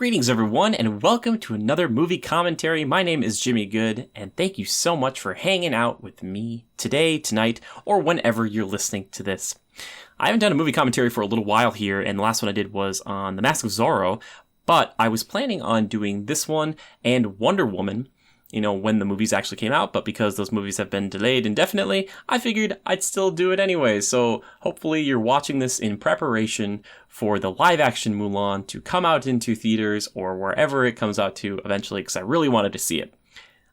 Greetings, everyone, and welcome to another movie commentary. My name is Jimmy Good, and thank you so much for hanging out with me today, tonight, or whenever you're listening to this. I haven't done a movie commentary for a little while here, and the last one I did was on The Mask of Zorro, but I was planning on doing this one and Wonder Woman, when the movies actually came out, but because those movies have been delayed indefinitely, I figured I'd still do it anyway. So hopefully you're watching this in preparation for the live-action Mulan to come out into theaters or wherever it comes out to eventually, because I really wanted to see it.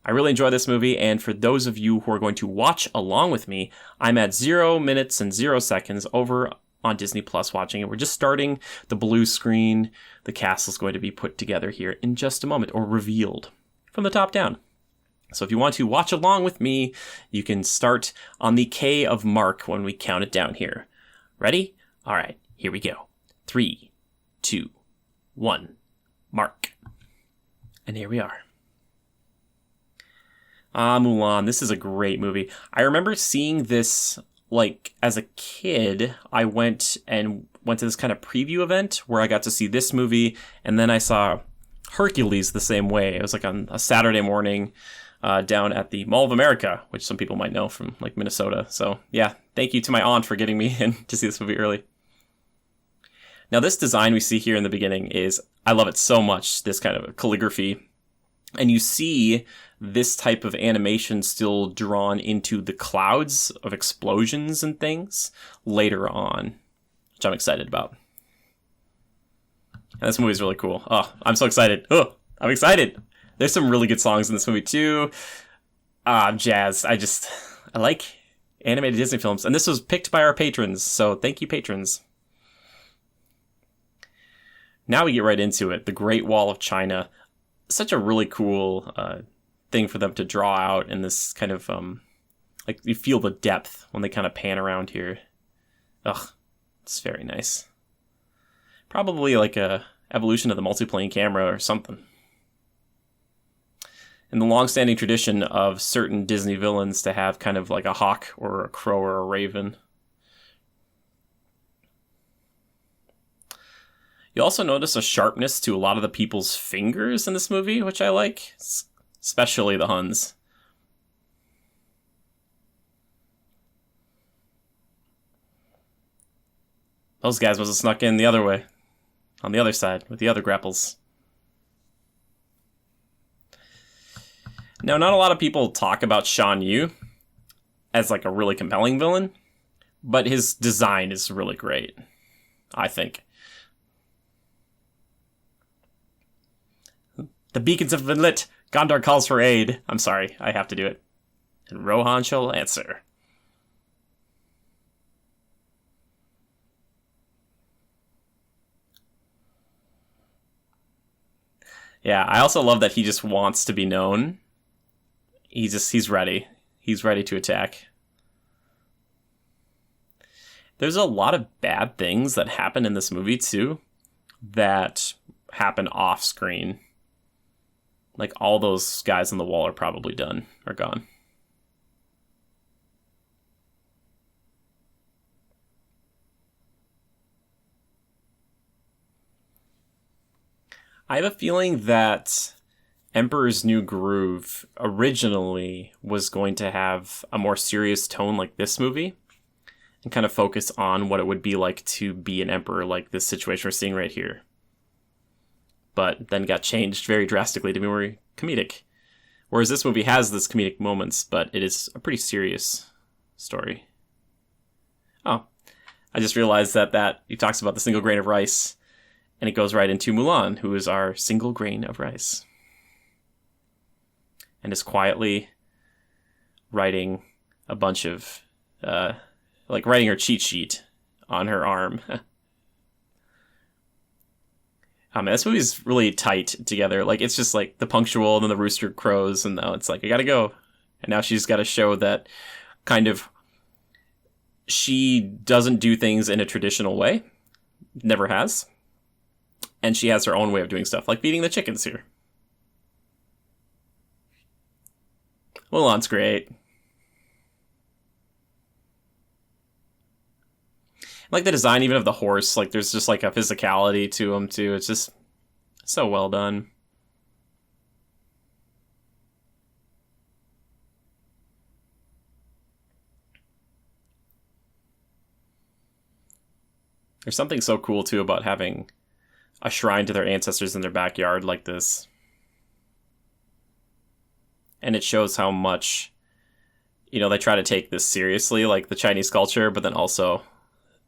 I really enjoy this movie, and for those of you who are going to watch along with me, I'm at 0 minutes and 0 seconds over on Disney Plus watching it. We're just starting the blue screen. The cast is going to be put together here in just a moment, or revealed from the top down. So if you want to watch along with me, you can start on the K of Mark when we count it down here. Ready? All right, here we go. 3, 2, 1, Mark. And here we are. Mulan, this is a great movie. I remember seeing this, as a kid. I went to this kind of preview event where I got to see this movie, and then I saw Hercules the same way. It was on a Saturday morning, down at the Mall of America, which some people might know from Minnesota. So yeah, thank you to my aunt for getting me in to see this movie early. Now this design we see here in the beginning I love it so much, this kind of calligraphy. And you see this type of animation still drawn into the clouds of explosions and things later on, which I'm excited about. And this movie is really cool. Oh, I'm so excited. Oh, I'm excited. There's some really good songs in this movie, too. Jazz. I like animated Disney films. And this was picked by our patrons, so thank you, patrons. Now we get right into it. The Great Wall of China. Such a really cool thing for them to draw out in this kind of, you feel the depth when they kind of pan around here. Ugh, it's very nice. Probably like a evolution of the multiplane camera or something. In the long-standing tradition of certain Disney villains to have kind of like a hawk or a crow or a raven. You also notice a sharpness to a lot of the people's fingers in this movie, which I like, especially the Huns. Those guys must have snuck in the other way, on the other side, with the other grapples. Now, not a lot of people talk about Shan Yu as a really compelling villain, but his design is really great, I think. The beacons have been lit. Gondar calls for aid. I'm sorry, I have to do it. And Rohan shall answer. Yeah, I also love that he just wants to be known. He's ready. He's ready to attack. There's a lot of bad things that happen in this movie, too, that happen off screen. All those guys on the wall are probably done, or gone. I have a feeling that Emperor's New Groove originally was going to have a more serious tone like this movie, and kind of focus on what it would be like to be an emperor, like this situation we're seeing right here. But then got changed very drastically to be more comedic. Whereas this movie has this comedic moments, but it is a pretty serious story. Oh, I just realized that he talks about the single grain of rice, and it goes right into Mulan, who is our single grain of rice. And is quietly writing a bunch of, writing her cheat sheet on her arm. Oh man, this movie's really tight together. It's just the punctual, and then the rooster crows, and now it's I gotta go. And now she's gotta show that kind of she doesn't do things in a traditional way. Never has. And she has her own way of doing stuff, like feeding the chickens here. Mulan's great. I like the design even of the horse. There's just a physicality to him too. It's So well done. There's something so cool, too, about having a shrine to their ancestors in their backyard like this. And it shows how much, they try to take this seriously, like the Chinese culture, but then also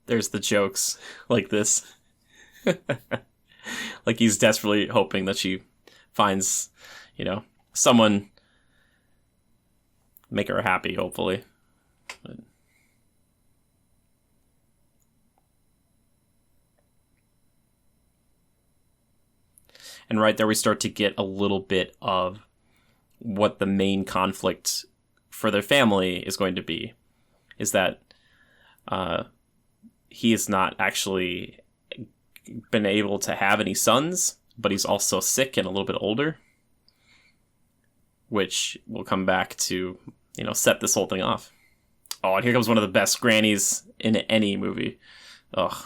there's the jokes like this. Like he's desperately hoping that she finds, someone make her happy, hopefully. But... And right there we start to get a little bit of what the main conflict for their family is going to be. Is that he has not actually been able to have any sons, but he's also sick and a little bit older. Which will come back to, set this whole thing off. Oh, and here comes one of the best grannies in any movie. Ugh.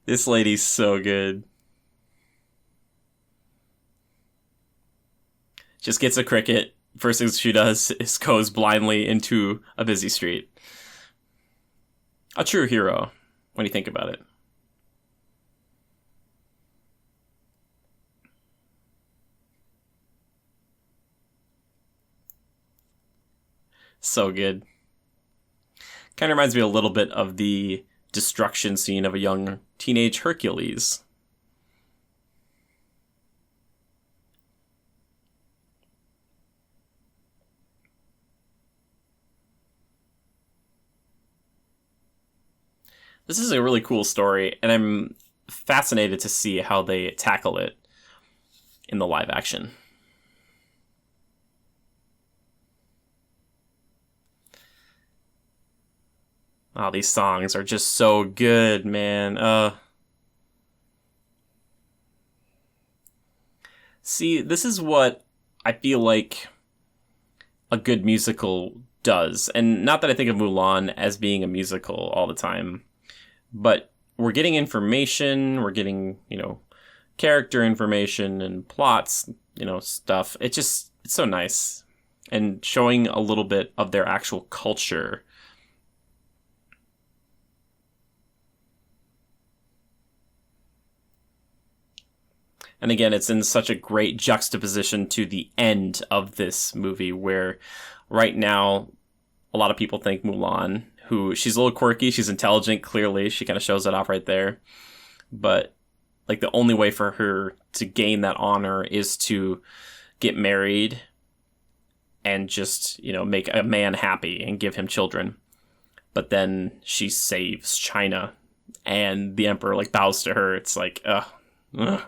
This lady's so good. Just gets a cricket. First thing she does is goes blindly into a busy street. A true hero, when you think about it. So good. Kind of reminds me a little bit of the destruction scene of a young teenage Hercules. This is a really cool story, and I'm fascinated to see how they tackle it in the live action. Oh, these songs are just so good, man. See, this is what I feel like a good musical does. And not that I think of Mulan as being a musical all the time, but we're getting information, we're getting, character information and plots, stuff. It's so nice. And showing a little bit of their actual culture. And again, it's in such a great juxtaposition to the end of this movie, where right now, a lot of people think Mulan, who she's a little quirky, she's intelligent, clearly, she kind of shows it off right there. But like the only way for her to gain that honor is to get married and just, make a man happy and give him children. But then she saves China and the emperor bows to her. It's like, ugh.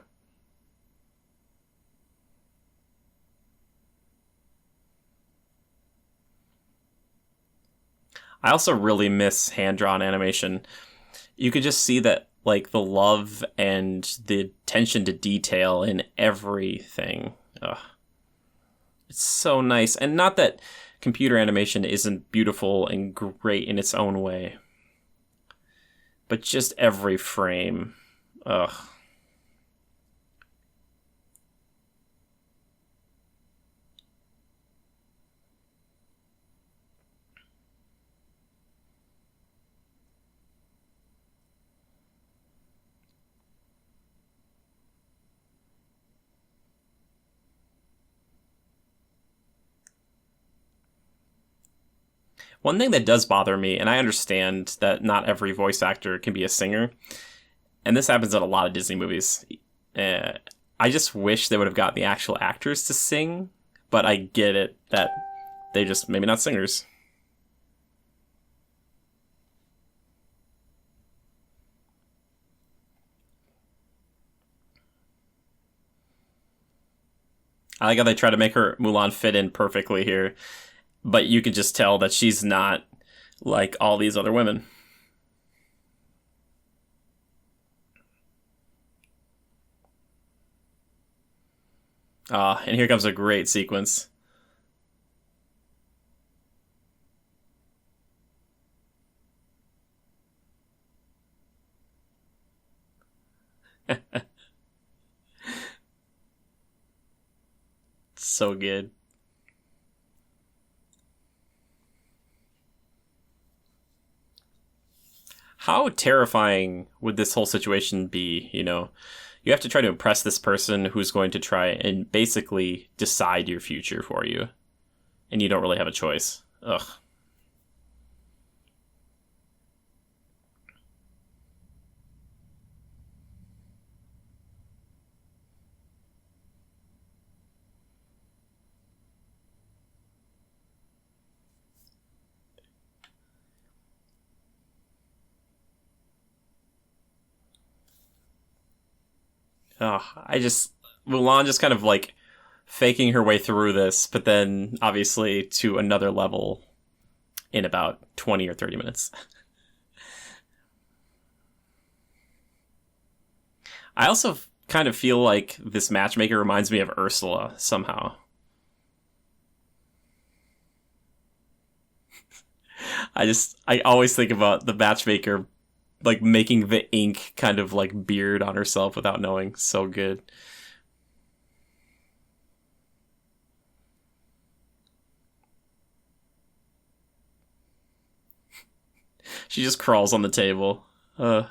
I also really miss hand-drawn animation. You could just see that, the love and the attention to detail in everything. Ugh. It's so nice. And not that computer animation isn't beautiful and great in its own way, but just every frame. Ugh. One thing that does bother me, and I understand that not every voice actor can be a singer, and this happens in a lot of Disney movies. I just wish they would have got the actual actors to sing, but I get it that they just maybe not singers. I like how they try to make her Mulan fit in perfectly here, but you can just tell that she's not like all these other women. And here comes a great sequence. So good. How terrifying would this whole situation be? You have to try to impress this person who's going to try and basically decide your future for you, and you don't really have a choice. Ugh. Ugh. Mulan just kind of like faking her way through this, but then obviously to another level in about 20 or 30 minutes. I also kind of feel like this matchmaker reminds me of Ursula somehow. I always think about the matchmaker like making the ink kind of like beard on herself without knowing. So good. She just crawls on the table. Ugh.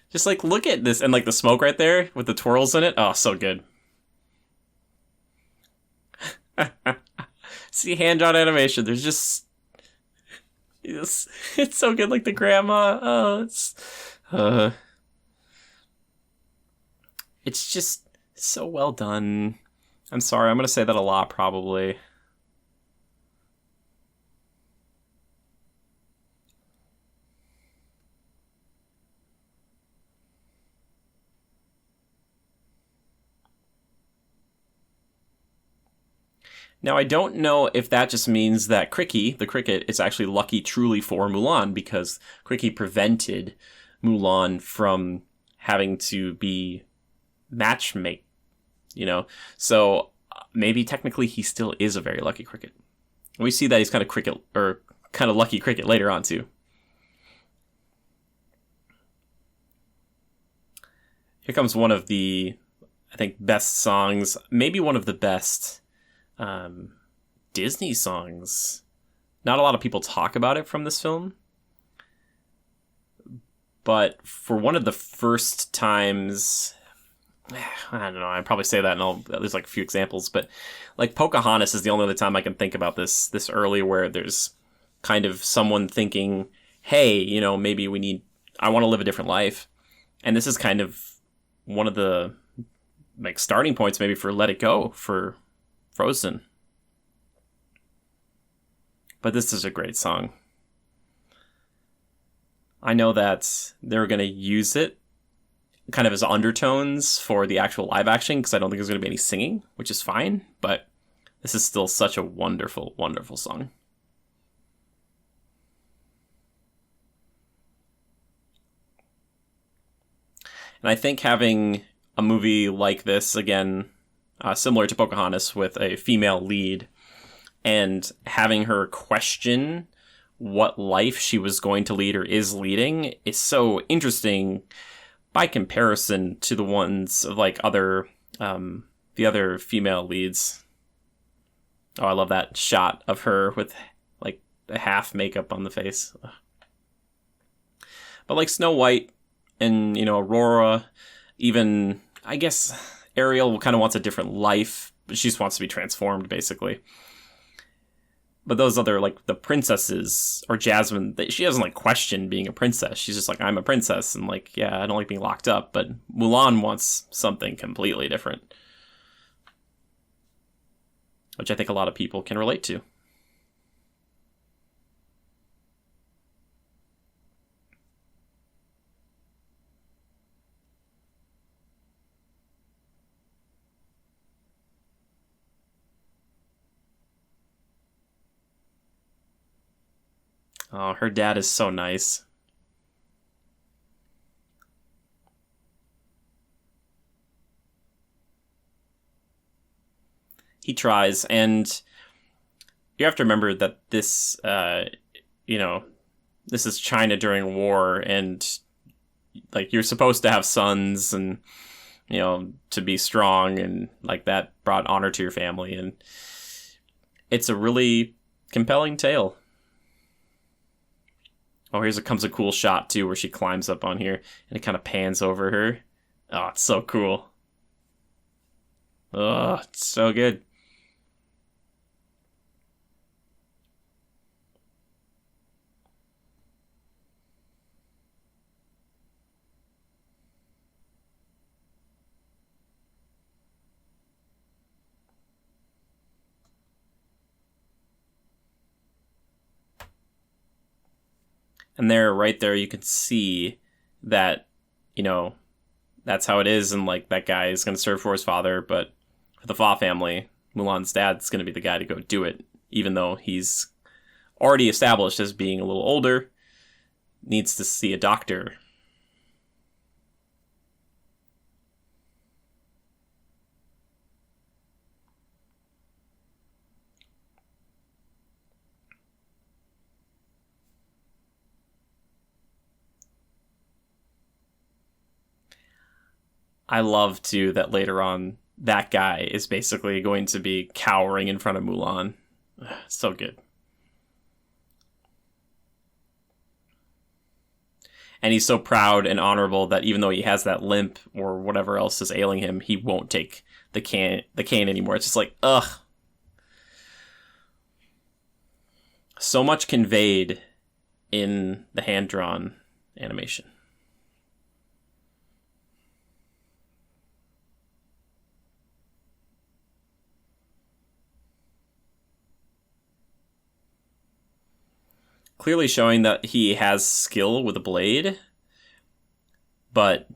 Just like look at this and like the smoke right there with the twirls in it. Oh, so good. See hand drawn animation. There's just it's so good. Like the grandma. Uh, it's just so well done. I'm sorry. I'm gonna say that a lot probably. Now, I don't know if that just means that Cricky, the cricket, is actually lucky truly for Mulan because Cricky prevented Mulan from having to be matchmake, you know? So maybe technically he still is a very lucky cricket. We see that he's kind of cricket, or kind of lucky cricket later on, too. Here comes one of the, I think, best songs, maybe one of the best um, Disney songs. Not a lot of people talk about it from this film, but for one of the first times, I don't know, I'd probably say that, and there's like a few examples, but like Pocahontas is the only other time I can think about this early, where there's kind of someone thinking, hey, maybe I want to live a different life. And this is kind of one of the like starting points maybe for Let It Go for Frozen. But this is a great song. I know that they're going to use it kind of as undertones for the actual live action because I don't think there's going to be any singing, which is fine. But this is still such a wonderful, wonderful song. And I think having a movie like this, again, similar to Pocahontas with a female lead, and having her question what life she was going to lead or is leading is so interesting by comparison to the ones of like the other female leads. Oh, I love that shot of her with like the half makeup on the face. But like Snow White and Aurora, even I guess Ariel kind of wants a different life, but she just wants to be transformed basically. But those other, like, the princesses, or Jasmine, she doesn't, like, question being a princess. She's just like, I'm a princess, and, like, yeah, I don't like being locked up. But Mulan wants something completely different, which I think a lot of people can relate to. Oh, her dad is so nice. He tries, and you have to remember that this, you know, this is China during war, and like you're supposed to have sons, and to be strong, and like that brought honor to your family, and it's a really compelling tale. Oh, comes a cool shot too, where she climbs up on here, and it kind of pans over her. Oh, it's so cool. Oh, it's so good. And right there, you can see that, that's how it is. And like that guy is going to serve for his father. But for the Fa family, Mulan's dad's going to be the guy to go do it. Even though he's already established as being a little older, needs to see a doctor. I love, too, that later on, that guy is basically going to be cowering in front of Mulan. So good. And he's so proud and honorable that even though he has that limp or whatever else is ailing him, he won't take the cane anymore. It's just like, ugh. So much conveyed in the hand-drawn animation. Clearly showing that he has skill with a blade, but,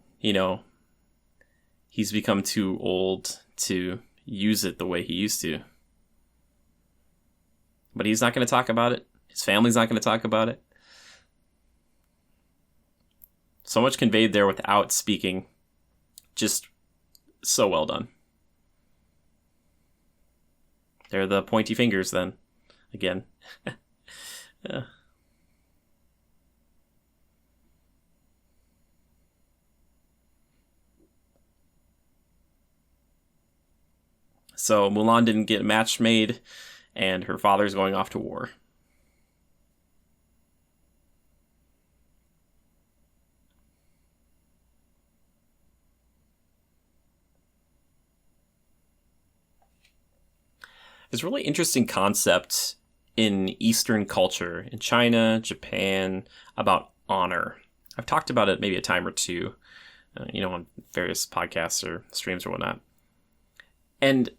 he's become too old to use it the way he used to. But he's not going to talk about it. His family's not going to talk about it. So much conveyed there without speaking. Just so well done. They're the pointy fingers then. Again. Yeah. So Mulan didn't get a match made, and her father's going off to war. There's a really interesting concept in Eastern culture, in China, Japan, about honor. I've talked about it maybe a time or two, on various podcasts or streams or whatnot. And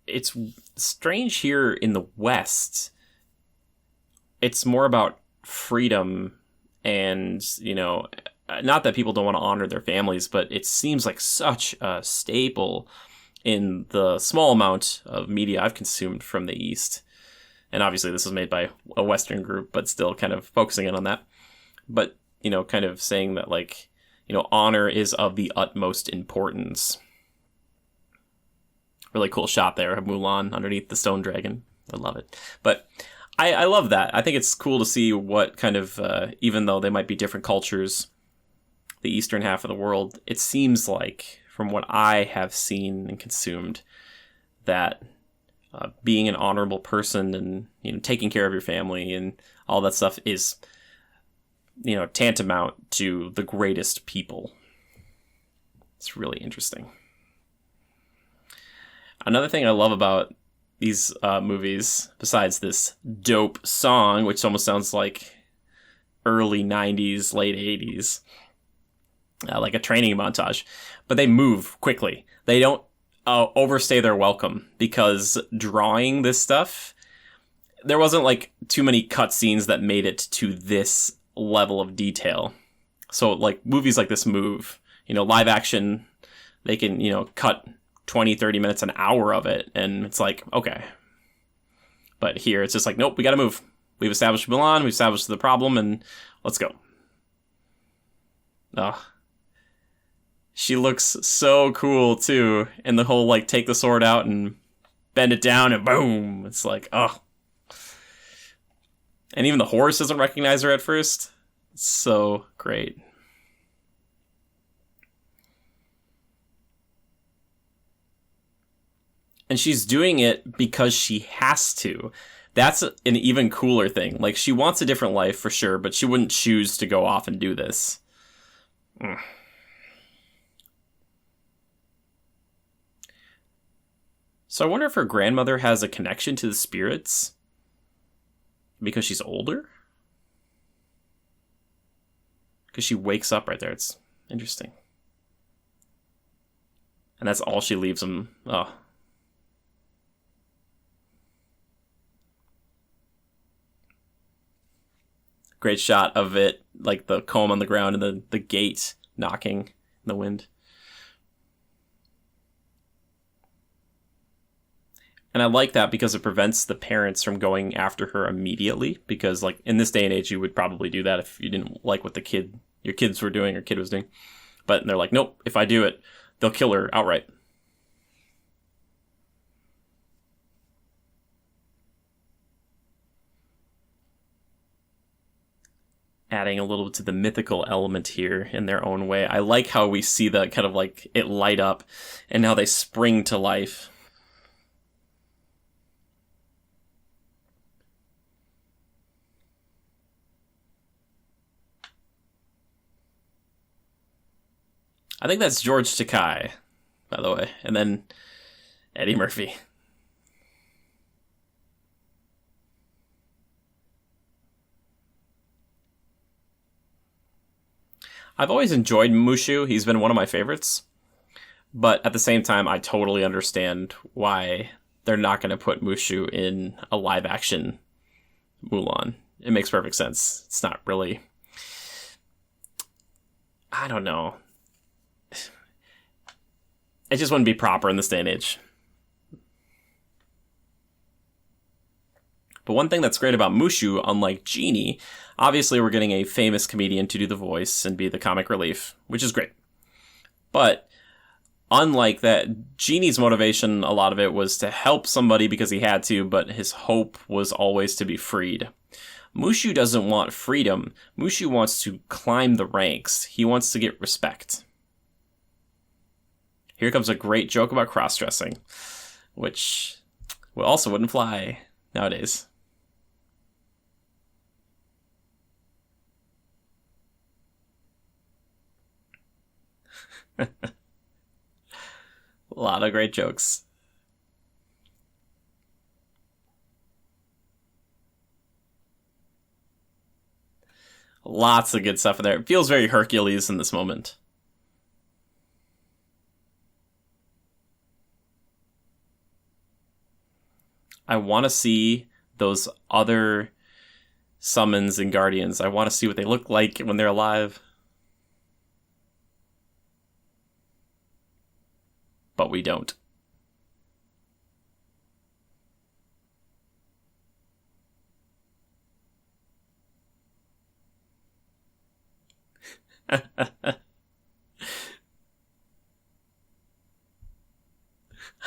it's strange here in the West. It's more about freedom and, not that people don't want to honor their families, but it seems like such a staple in the small amount of media I've consumed from the East. And obviously this was made by a Western group, but still kind of focusing in on that. But, kind of saying that like, honor is of the utmost importance. Really cool shot there of Mulan underneath the stone dragon. I love it. But I love that. I think it's cool to see what kind of, even though they might be different cultures, the eastern half of the world, it seems like, from what I have seen and consumed, that being an honorable person and, taking care of your family and all that stuff is, tantamount to the greatest people. It's really interesting. Another thing I love about these movies, besides this dope song, which almost sounds like early 90s, late 80s, like a training montage, but they move quickly. They don't overstay their welcome, because drawing this stuff, there wasn't like too many cutscenes that made it to this level of detail. So like movies like this move, live action, they can, cut 20, 30 minutes, an hour of it, and it's like, okay. But here, it's just like, nope, we gotta move. We've established Mulan, we've established the problem, and let's go. Oh. She looks so cool, too. And the whole, like, take the sword out and bend it down and boom. It's like, oh. And even the horse doesn't recognize her at first. It's so great. And she's doing it because she has to. That's an even cooler thing. Like, she wants a different life for sure, but she wouldn't choose to go off and do this. So I wonder if her grandmother has a connection to the spirits because she's older? Because she wakes up right there. It's interesting. And that's all she leaves him. Oh. Great shot of it, like the comb on the ground and the gate knocking in the wind. And I like that because it prevents the parents from going after her immediately. Because, like, in this day and age, you would probably do that if you didn't like what your kids were doing or kid was doing. But they're like, nope, if I do it, they'll kill her outright. Adding a little to the mythical element here in their own way. I like how we see that kind of like it light up and how they spring to life. I think that's George Takei, by the way, and then Eddie Murphy. I've always enjoyed Mushu. He's been one of my favorites. But at the same time, I totally understand why they're not going to put Mushu in a live-action Mulan. It makes perfect sense. It's not really... I don't know. It just wouldn't be proper in this day and age. But one thing that's great about Mushu, unlike Genie, obviously we're getting a famous comedian to do the voice and be the comic relief, which is great. But unlike that, Genie's motivation, a lot of it was to help somebody because he had to, but his hope was always to be freed. Mushu doesn't want freedom. Mushu wants to climb the ranks. He wants to get respect. Here comes a great joke about cross-dressing, which also wouldn't fly nowadays. A lot of great jokes. Lots of good stuff in there. It feels very Hercules in this moment. I want to see those other summons and guardians. I want to see what they look like when they're alive. But we don't.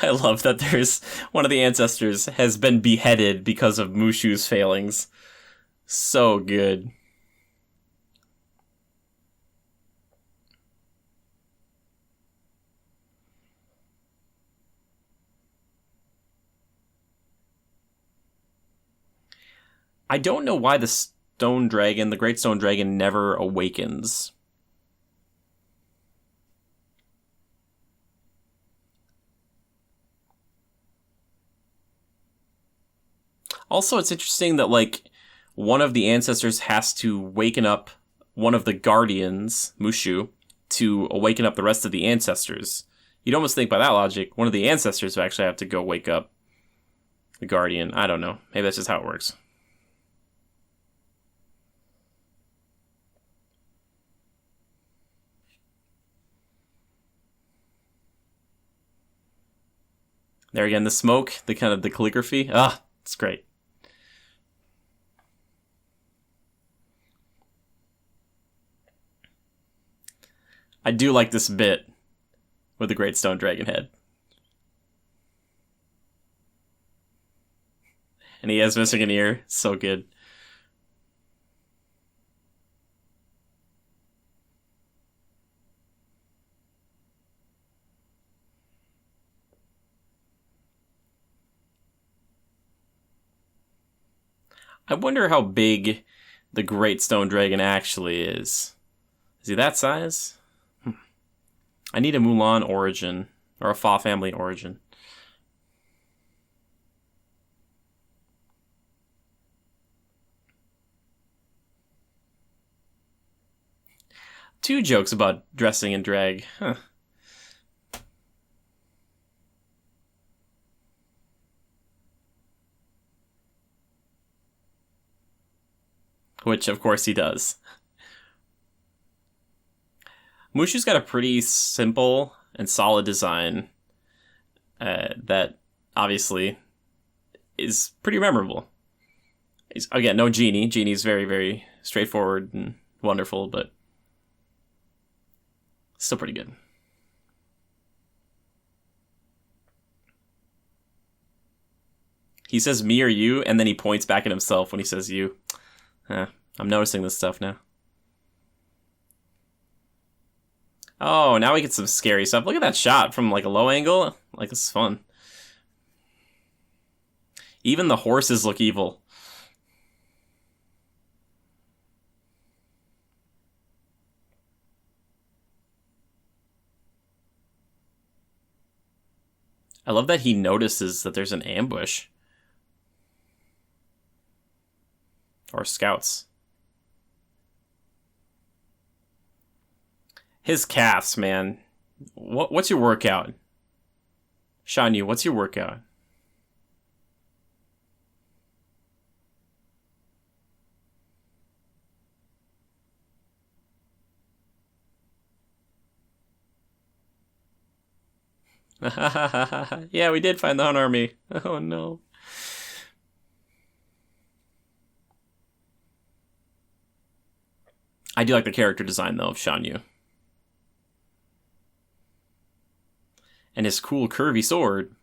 I love that there's one of the ancestors has been beheaded because of Mushu's failings. So good. I don't know why the stone dragon, the great stone dragon, never awakens. Also, it's interesting that, like, one of the ancestors has to waken up one of the guardians, Mushu, to awaken up the rest of the ancestors. You'd almost think by that logic, one of the ancestors would actually have to go wake up the guardian. I don't know. Maybe that's just how it works. There again, the smoke, the kind of the calligraphy. Ah, it's great. I do like this bit with the Great Stone Dragon head. And he is missing an ear. So good. I wonder how big the Great Stone Dragon actually is. Is he that size? I need a Mulan origin. Or a Fa family origin. Two jokes about dressing in drag. Huh. Which, of course, he does. Mushu's got a pretty simple and solid design that obviously is pretty memorable. Again, no Genie. Genie's very, very straightforward and wonderful, but still pretty good. He says me or you, and then he points back at himself when he says you. I'm noticing this stuff now. Oh, now we get some scary stuff. Look at that shot from like a low angle. Like, this is fun. Even the horses look evil. I love that he notices that there's an ambush. Or scouts. His calves, man. What's your workout? Shan Yu, what's your workout? Yeah, we did find the Hun army. Oh no. I do like the character design, though, of Shan Yu. And his cool curvy sword.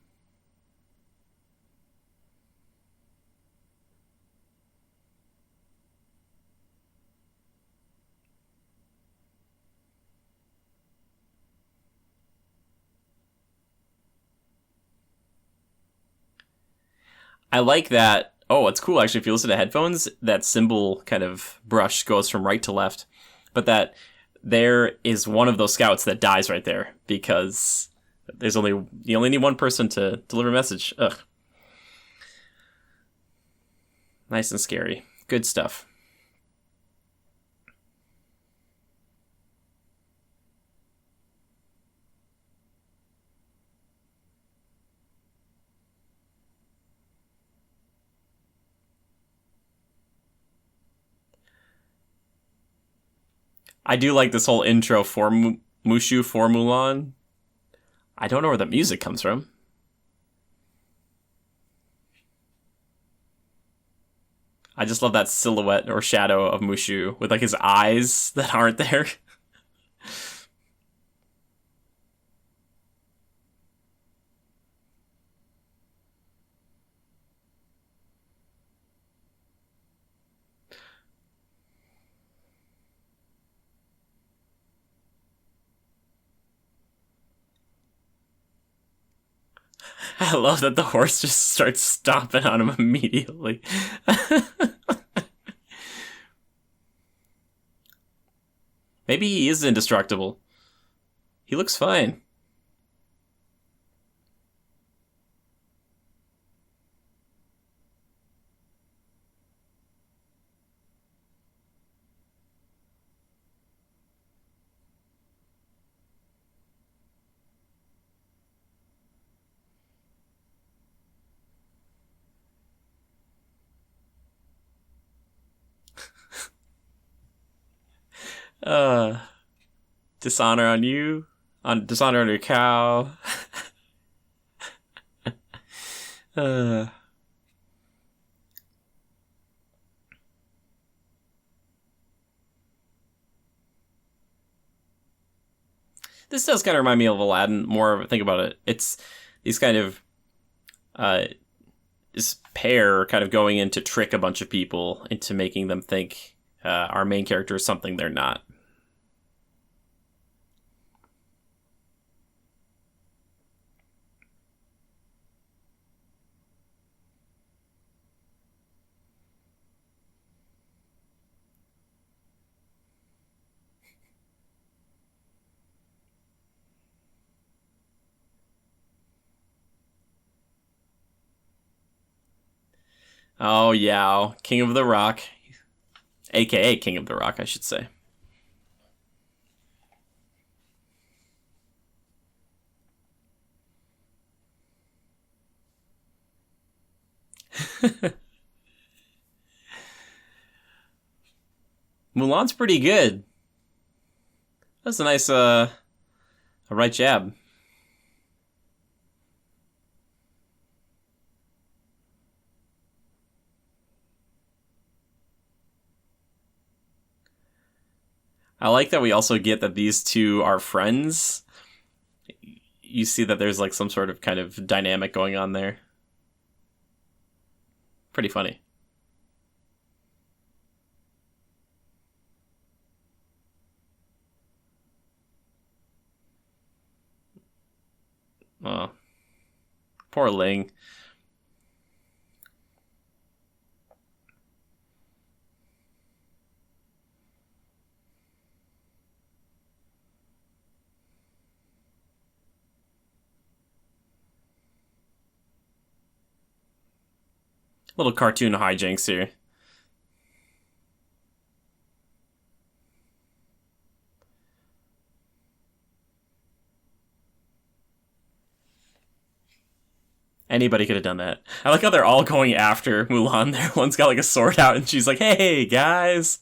I like that. Oh, it's cool, actually, if you listen to headphones, that symbol kind of brush goes from right to left. But that there is one of those scouts that dies right there because you only need one person to deliver a message. Ugh. Nice and scary. Good stuff. I do like this whole intro for Mushu for Mulan. I don't know where the music comes from. I just love that silhouette or shadow of Mushu with like his eyes that aren't there. I love that the horse just starts stomping on him immediately. Maybe he is indestructible. He looks fine. Uh, dishonor on you, dishonor on your cow. uh, This does kind of remind me of Aladdin. More of think about it. It's these kind of this pair kind of going in to trick a bunch of people into making them think our main character is something they're not. Oh, yeah, King of the Rock. AKA King of the Rock, I should say. Mulan's pretty good. That's a nice, a right jab. I like that we also get that these two are friends. You see that there's like some sort of kind of dynamic going on there. Pretty funny. Oh, poor Ling. Little cartoon hijinks here. Anybody could have done that. I like how they're all going after Mulan there. One's got like a sword out and she's like, hey, guys.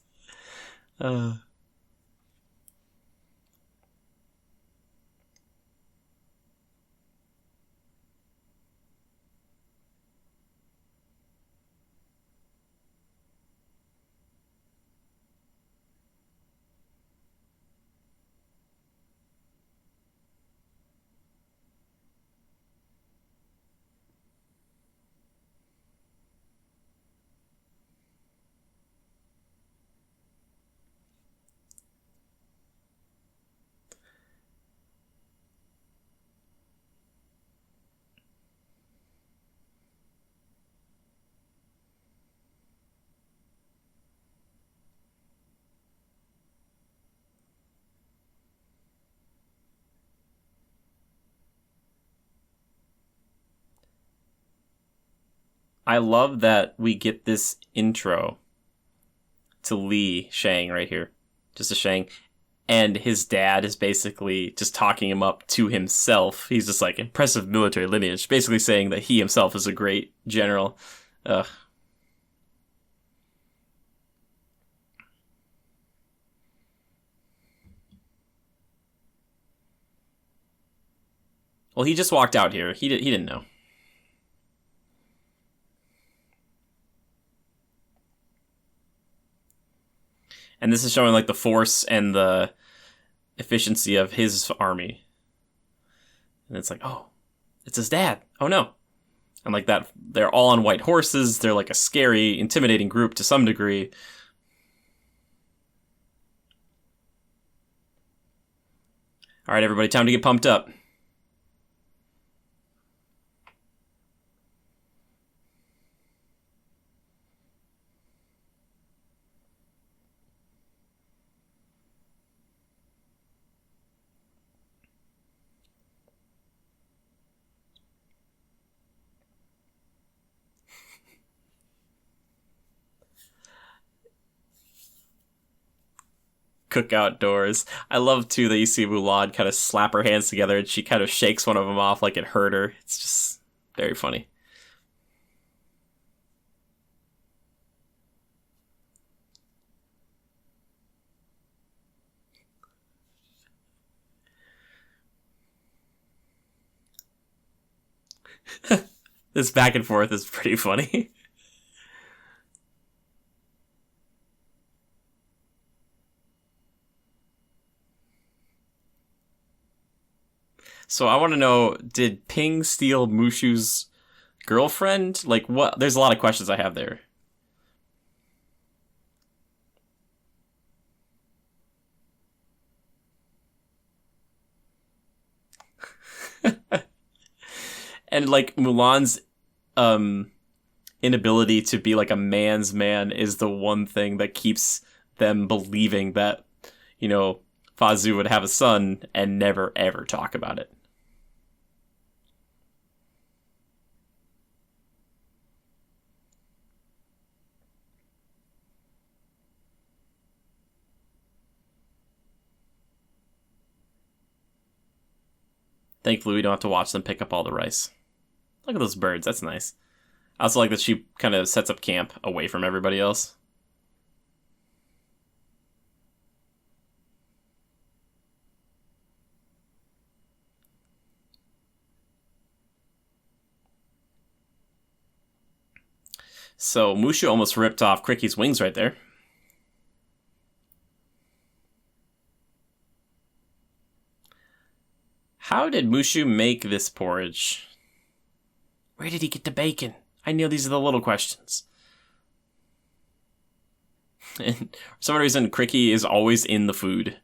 I love that we get this intro to Lee Shang right here. Just a Shang. And his dad is basically just talking him up to himself. He's just like, impressive military lineage. Basically saying that he himself is a great general. Ugh. Well, he just walked out here. He didn't know. And this is showing like the force and the efficiency of his army. And it's like, oh, it's his dad. Oh no. And like that, they're all on white horses. They're like a scary, intimidating group to some degree. All right, everybody, time to get pumped up. Cook outdoors. I love too that you see Mulan kind of slap her hands together and she kind of shakes one of them off like it hurt her. It's just very funny. This back and forth is pretty funny. So I want to know, did Ping steal Mushu's girlfriend? Like, what? There's a lot of questions I have there. And like Mulan's inability to be like a man's man is the one thing that keeps them believing that, you know, Fazu would have a son and never ever talk about it. Thankfully, we don't have to watch them pick up all the rice. Look at those birds. That's nice. I also like that she kind of sets up camp away from everybody else. So Mushu almost ripped off Cricky's wings right there. How did Mushu make this porridge? Where did he get the bacon? I know these are the little questions. And for some reason, Cricky is always in the food.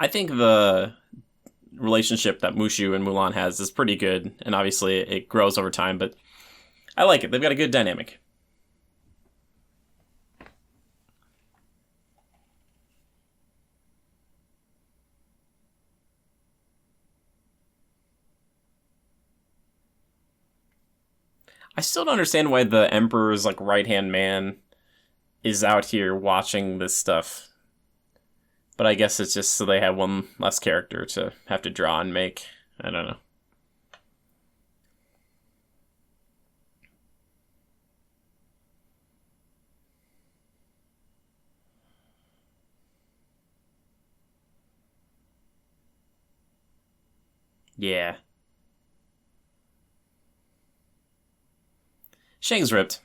I think the relationship that Mushu and Mulan has is pretty good, and obviously it grows over time, but I like it. They've got a good dynamic. I still don't understand why the Emperor's like right-hand man is out here watching this stuff. But I guess it's just so they have one less character to have to draw and make. I don't know. Yeah. Shang's ripped.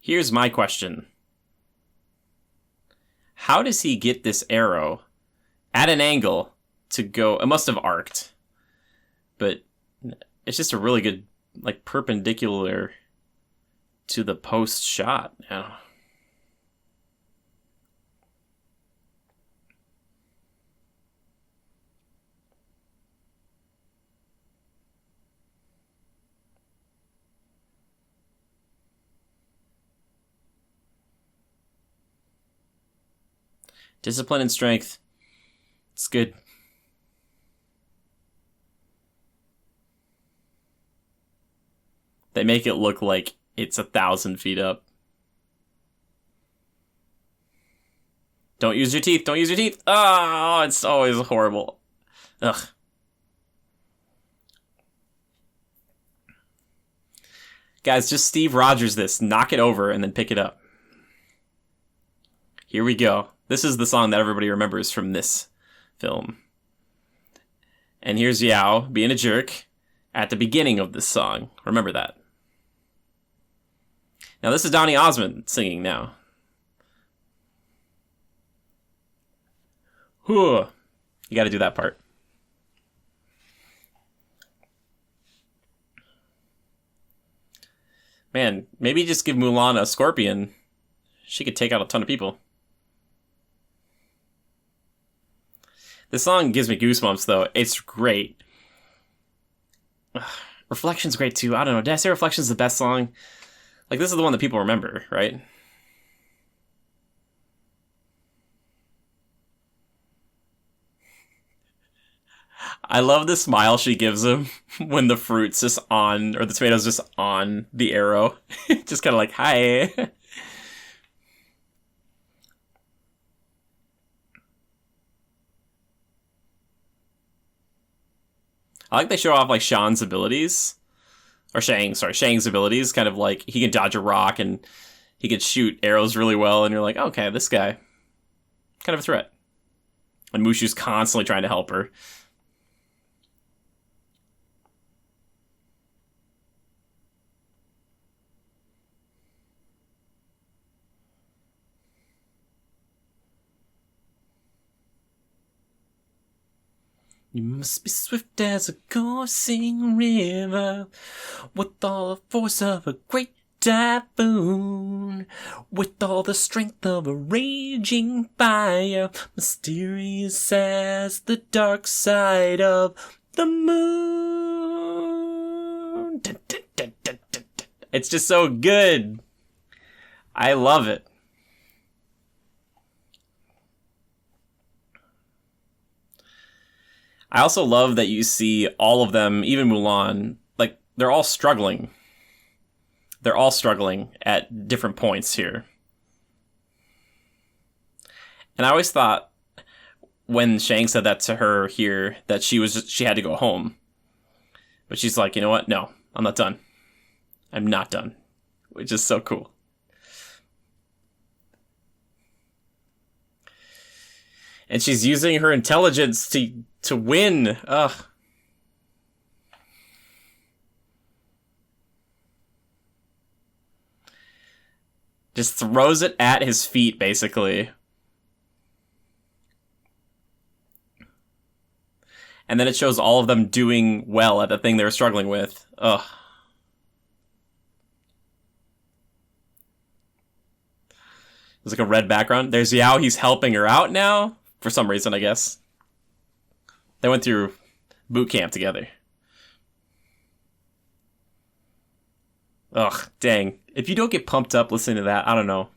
Here's my question. How does he get this arrow at an angle to go? It must have arced. But it's just a really good, like, perpendicular to the post shot. Yeah. Discipline and strength. It's good. They make it look like it's 1,000 feet up. Don't use your teeth. Don't use your teeth. Oh, it's always horrible. Ugh. Guys, just Steve Rogers this. Knock it over and then pick it up. Here we go. This is the song that everybody remembers from this film. And here's Yao being a jerk at the beginning of this song. Remember that. Now this is Donny Osmond singing now. Whew. You gotta do that part. Man, maybe just give Mulan a scorpion. She could take out a ton of people. This song gives me goosebumps, though. It's great. Reflection's great, too. I don't know. Did I say Reflection's the best song? Like, this is the one that people remember, right? I love the smile she gives him when the fruit's just on, or the tomato's just on the arrow. Just kind of like, hi. I like they show off like Sean's abilities, or Shang's abilities, kind of like he can dodge a rock and he can shoot arrows really well, and you're like, okay, this guy, kind of a threat. And Mushu's constantly trying to help her. You must be swift as a coursing river, with all the force of a great typhoon, with all the strength of a raging fire, mysterious as the dark side of the moon. Dun, dun, dun, dun, dun, dun. It's just so good. I love it. I also love that you see all of them, even Mulan, like, they're all struggling. They're all struggling at different points here. And I always thought, when Shang said that to her here, that she had to go home. But she's like, you know what? No, I'm not done. I'm not done. Which is so cool. And she's using her intelligence to win. Ugh. Just throws it at his feet, basically. And then it shows all of them doing well at the thing they were struggling with. Ugh. There's like a red background. There's Yao. He's helping her out now. For some reason, I guess. They went through boot camp together. Ugh, dang. If you don't get pumped up listening to that, I don't know.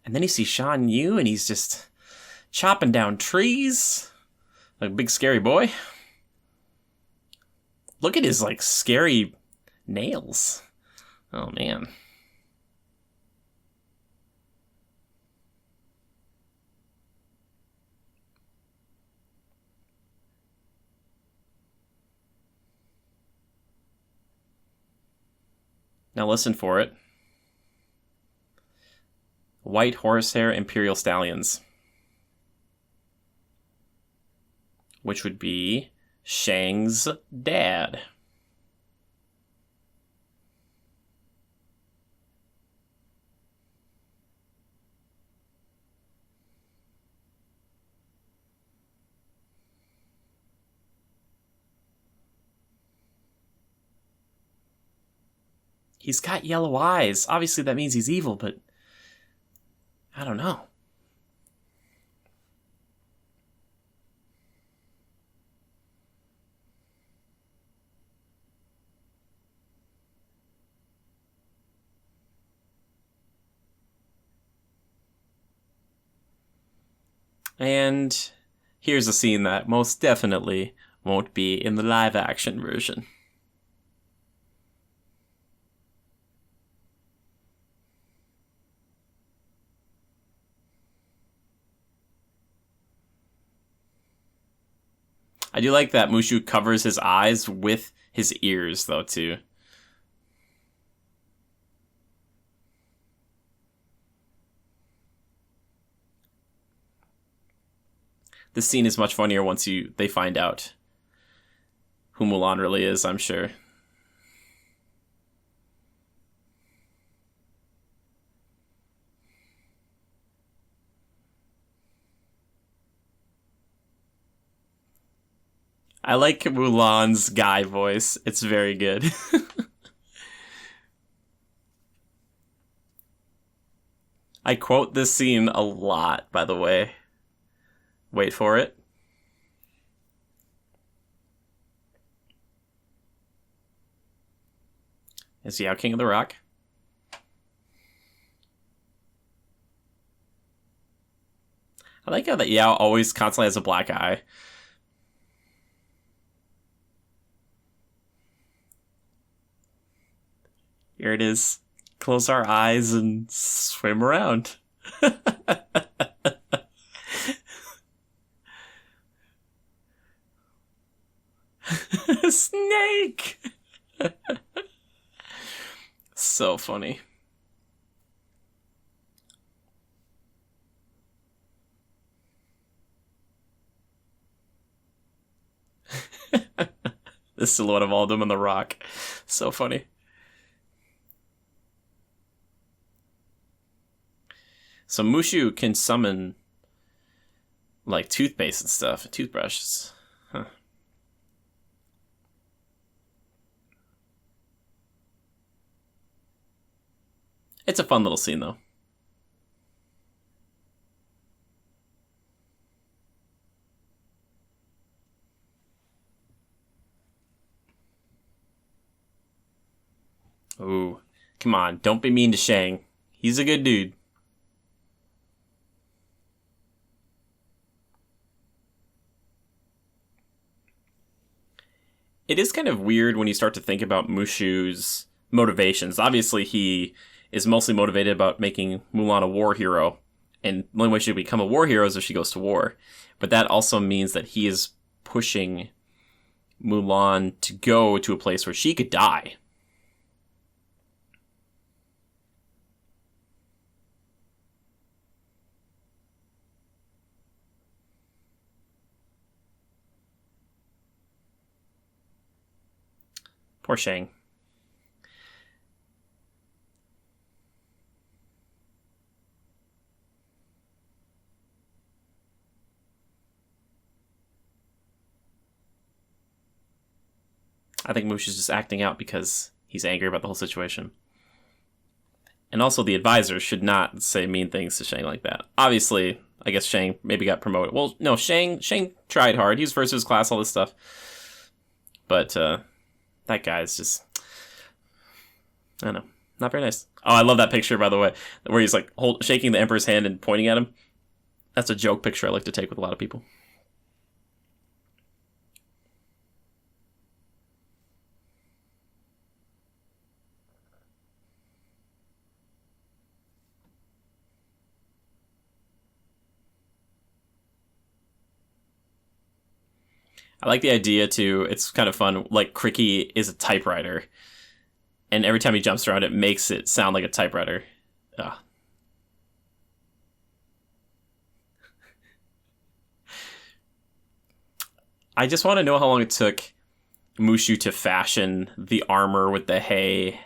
And then you see Shan Yu, and he's just chopping down trees. Like a big scary boy. Look at his, like, scary nails. Oh, man. Now listen for it. White horsehair imperial stallions. Which would be Shang's dad. He's got yellow eyes. Obviously that means he's evil, but I don't know. And here's a scene that most definitely won't be in the live-action version. I do like that Mushu covers his eyes with his ears, though, too. This scene is much funnier once they find out who Mulan really is, I'm sure. I like Mulan's guy voice. It's very good. I quote this scene a lot, by the way. Wait for it. Is Yao King of the Rock? I like how that Yao always constantly has a black eye. Here it is. Close our eyes and swim around. Snake! So funny. The silhouette of all of them on the rock. So funny. So Mushu can summon like toothpaste and stuff, and toothbrushes. Huh. It's a fun little scene though. Ooh, come on, don't be mean to Shang. He's a good dude. It is kind of weird when you start to think about Mushu's motivations. Obviously, he is mostly motivated about making Mulan a war hero, and the only way she can become a war hero is if she goes to war. But that also means that he is pushing Mulan to go to a place where she could die. Poor Shang. I think Mushu's just acting out because he's angry about the whole situation. And also, the advisors should not say mean things to Shang like that. Obviously, I guess Shang maybe got promoted. Well, no, Shang tried hard. He was first in his class, all this stuff. But that guy's just, I don't know, not very nice. Oh, I love that picture, by the way, where he's like shaking the Emperor's hand and pointing at him. That's a joke picture I like to take with a lot of people. I like the idea, too. It's kind of fun. Like, Cricky is a typewriter. And every time he jumps around, it makes it sound like a typewriter. Ugh. I just want to know how long it took Mushu to fashion the armor with the hay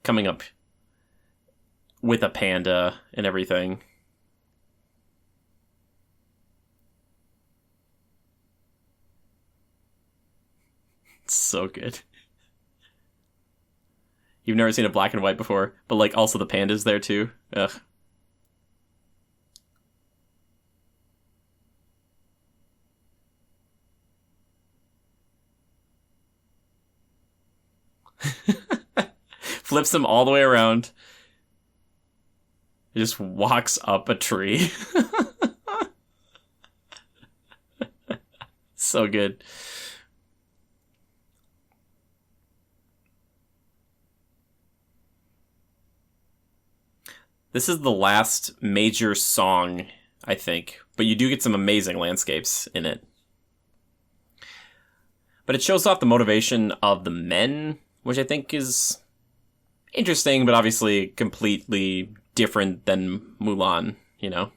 coming up with a panda and everything. It's so good. You've never seen a black and white before, but like also the panda's there too. Ugh. Flips him all the way around. He just walks up a tree. So good. This is the last major song, I think, but you do get some amazing landscapes in it. But it shows off the motivation of the men, which I think is interesting, but obviously completely different than Mulan, you know?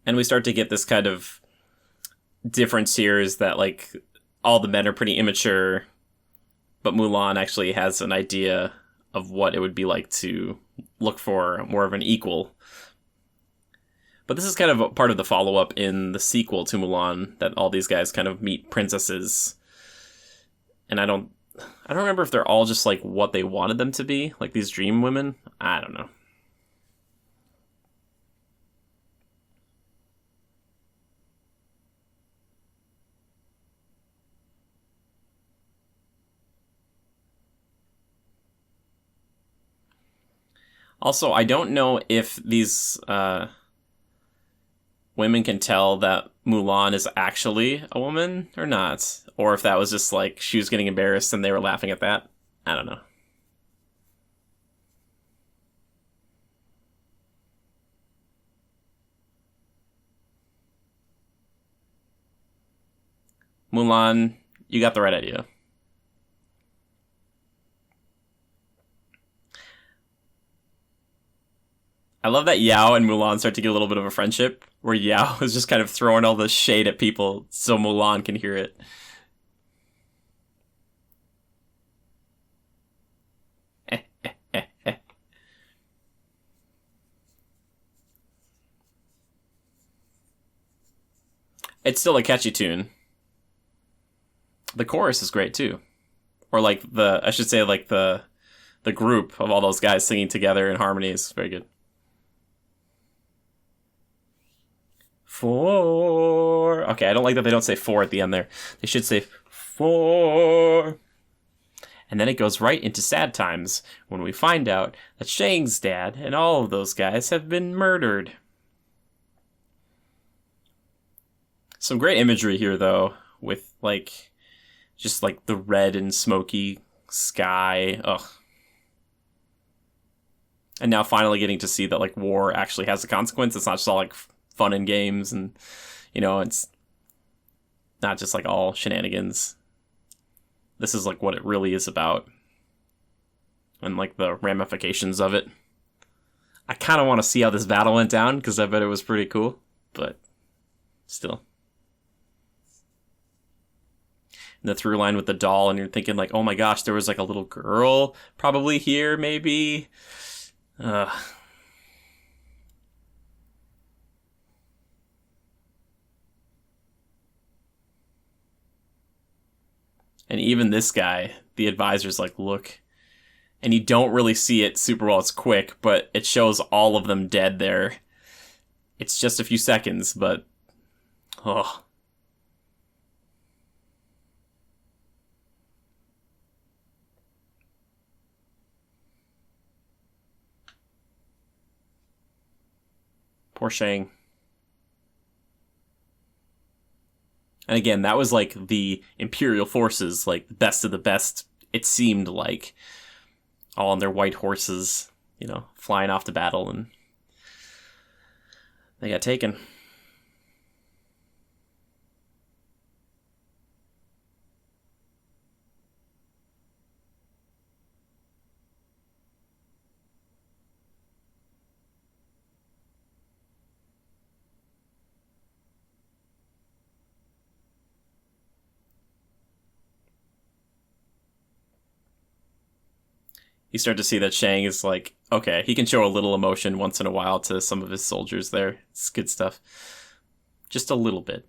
And we start to get this kind of difference here is that, like, all the men are pretty immature, but Mulan actually has an idea of what it would be like to look for more of an equal. But this is kind of a part of the follow-up in the sequel to Mulan, that all these guys kind of meet princesses. And I don't remember if they're all just like what they wanted them to be, like these dream women. I don't know. Also, I don't know if these women can tell that Mulan is actually a woman or not, or if that was just like she was getting embarrassed and they were laughing at that. I don't know. Mulan, you got the right idea. I love that Yao and Mulan start to get a little bit of a friendship, where Yao is just kind of throwing all the shade at people so Mulan can hear it. It's still a catchy tune. The chorus is great too. Or like I should say like the group of all those guys singing together in harmony is very good. Four. Okay, I don't like that they don't say four at the end there. They should say four. And then it goes right into sad times when we find out that Shang's dad and all of those guys have been murdered. Some great imagery here, though, with, like, just, like, the red and smoky sky. Ugh. And now finally getting to see that, like, war actually has a consequence. It's not just all, like, fun and games and, you know, it's not just, like, all shenanigans. This is, like, what it really is about. And, like, the ramifications of it. I kind of want to see how this battle went down, because I bet it was pretty cool. But, still. And the through line with the doll, and you're thinking, like, oh my gosh, there was, like, a little girl probably here, maybe. And even this guy, the advisor's like, look. And you don't really see it super well. It's quick, but it shows all of them dead there. It's just a few seconds, but... oh. Poor Shang. And again, that was like the Imperial forces, like the best of the best, it seemed like. All on their white horses, you know, flying off to battle, and they got taken. You start to see that Shang is like, okay, he can show a little emotion once in a while to some of his soldiers there. It's good stuff. Just a little bit.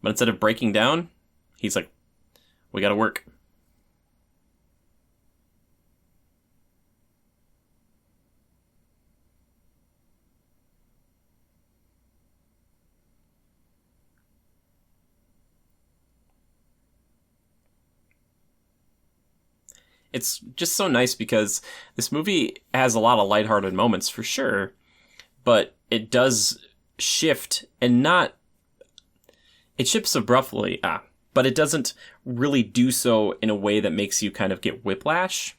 But instead of breaking down, he's like, we gotta work. It's just so nice because this movie has a lot of lighthearted moments for sure, but it does shift and not... it shifts abruptly, but it doesn't really do so in a way that makes you kind of get whiplash.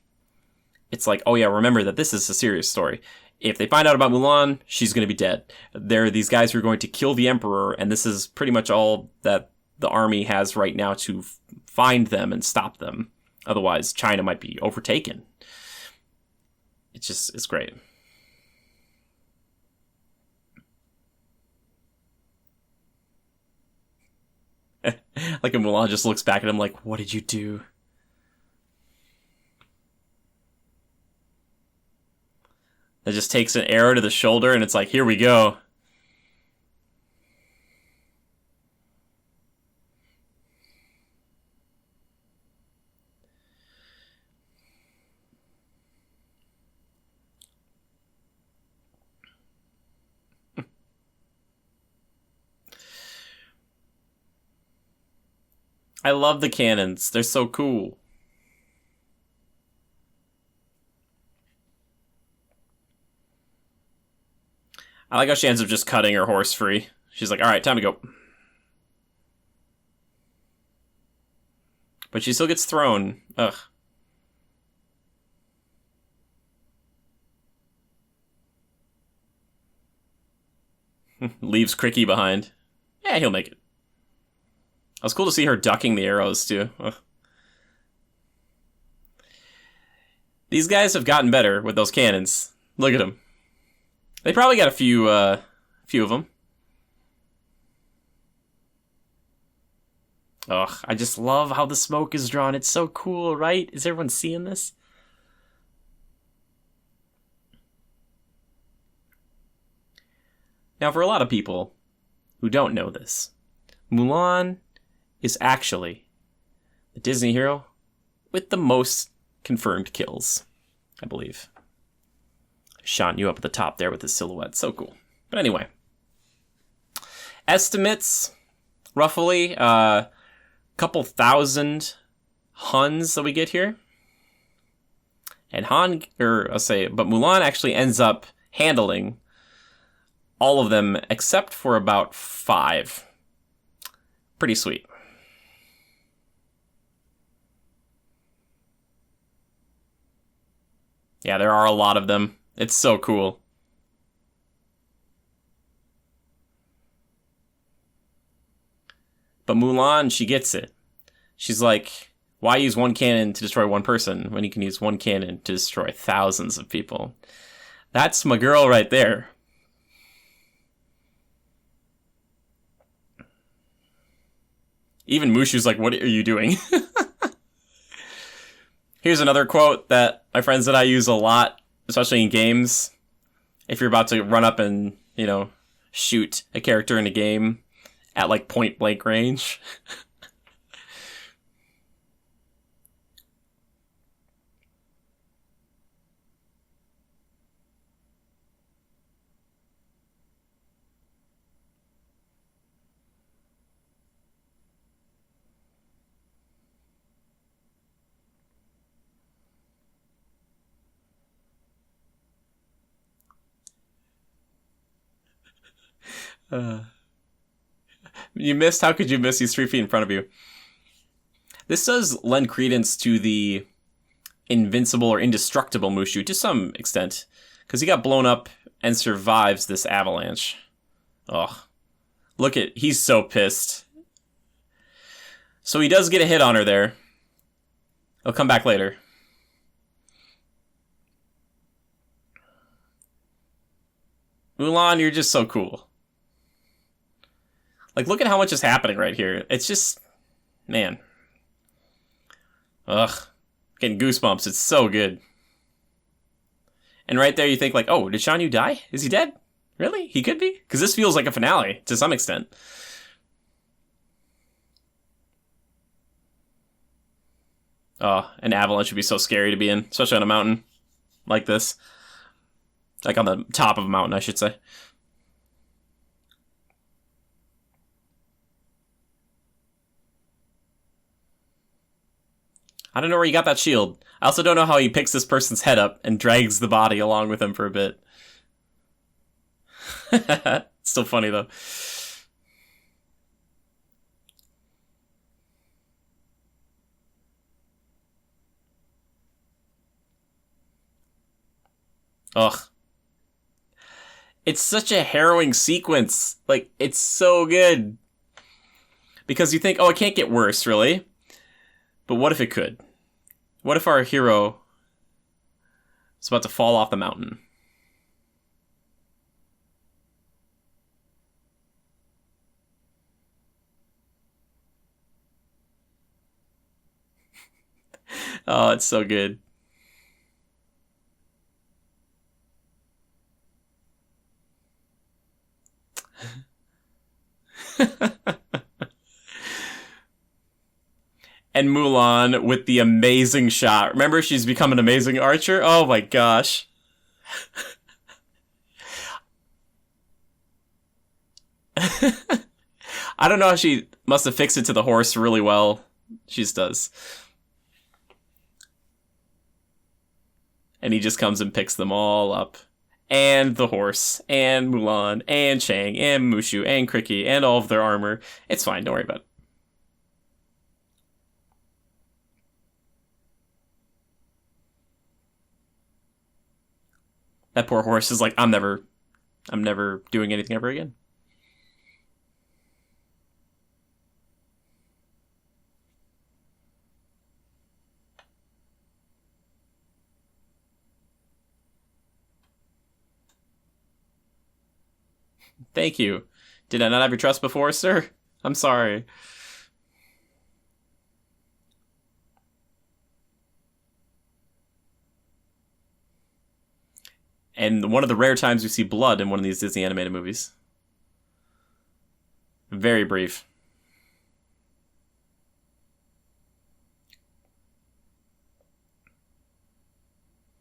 It's like, oh yeah, remember that this is a serious story. If they find out about Mulan, she's going to be dead. There are these guys who are going to kill the Emperor, and this is pretty much all that the army has right now to find them and stop them. Otherwise, China might be overtaken. It's great. Like, Mulan just looks back at him like, what did you do? It just takes an arrow to the shoulder, and it's like, here we go. I love the cannons. They're so cool. I like how she ends up just cutting her horse free. She's like, alright, time to go. But she still gets thrown. Ugh. Leaves Cricky behind. Yeah, he'll make it. It was cool to see her ducking the arrows, too. Ugh. These guys have gotten better with those cannons. Look at them. They probably got a few of them. Ugh, I just love how the smoke is drawn. It's so cool, right? Is everyone seeing this? Now, for a lot of people who don't know this, Mulan is actually the Disney hero with the most confirmed kills, I believe. Shot you up at the top there with his silhouette. So cool. But anyway. Estimates, roughly, couple thousand Huns that we get here. And but Mulan actually ends up handling all of them except for about 5. Pretty sweet. Yeah, there are a lot of them. It's so cool. But Mulan, she gets it. She's like, why use one cannon to destroy one person when you can use one cannon to destroy thousands of people? That's my girl right there. Even Mushu's like, what are you doing? Here's another quote that my friends and I use a lot, especially in games. If you're about to run up and, shoot a character in a game at like point blank range. You missed? How could you miss? He's 3 feet in front of you. This does lend credence to the invincible or indestructible Mushu to some extent, because he got blown up and survives this avalanche. Ugh. He's so pissed. So he does get a hit on her there. He'll come back later. Mulan, you're just so cool. Like, look at how much is happening right here. It's just... Man. Ugh. Getting goosebumps. It's so good. And right there you think, like, oh, did Shan Yu die? Is he dead? Really? He could be? Because this feels like a finale, to some extent. Oh, an avalanche would be so scary to be in. Especially on a mountain like this. Like on the top of a mountain, I should say. I don't know where he got that shield. I also don't know how he picks this person's head up and drags the body along with him for a bit. It's still funny, though. Ugh. It's such a harrowing sequence. Like, it's so good. Because you think, oh, it can't get worse, really. But what if it could? What if our hero is about to fall off the mountain? Oh, it's so good. And Mulan with the amazing shot. Remember, she's become an amazing archer? Oh my gosh. I don't know how she must have fixed it to the horse really well. She just does. And he just comes and picks them all up. And the horse, and Mulan, and Shang, and Mushu, and Cricky, and all of their armor. It's fine, don't worry about it. That poor horse is like, I'm never doing anything ever again. Thank you. Did I not have your trust before, sir? I'm sorry. And one of the rare times we see blood in one of these Disney animated movies. Very brief.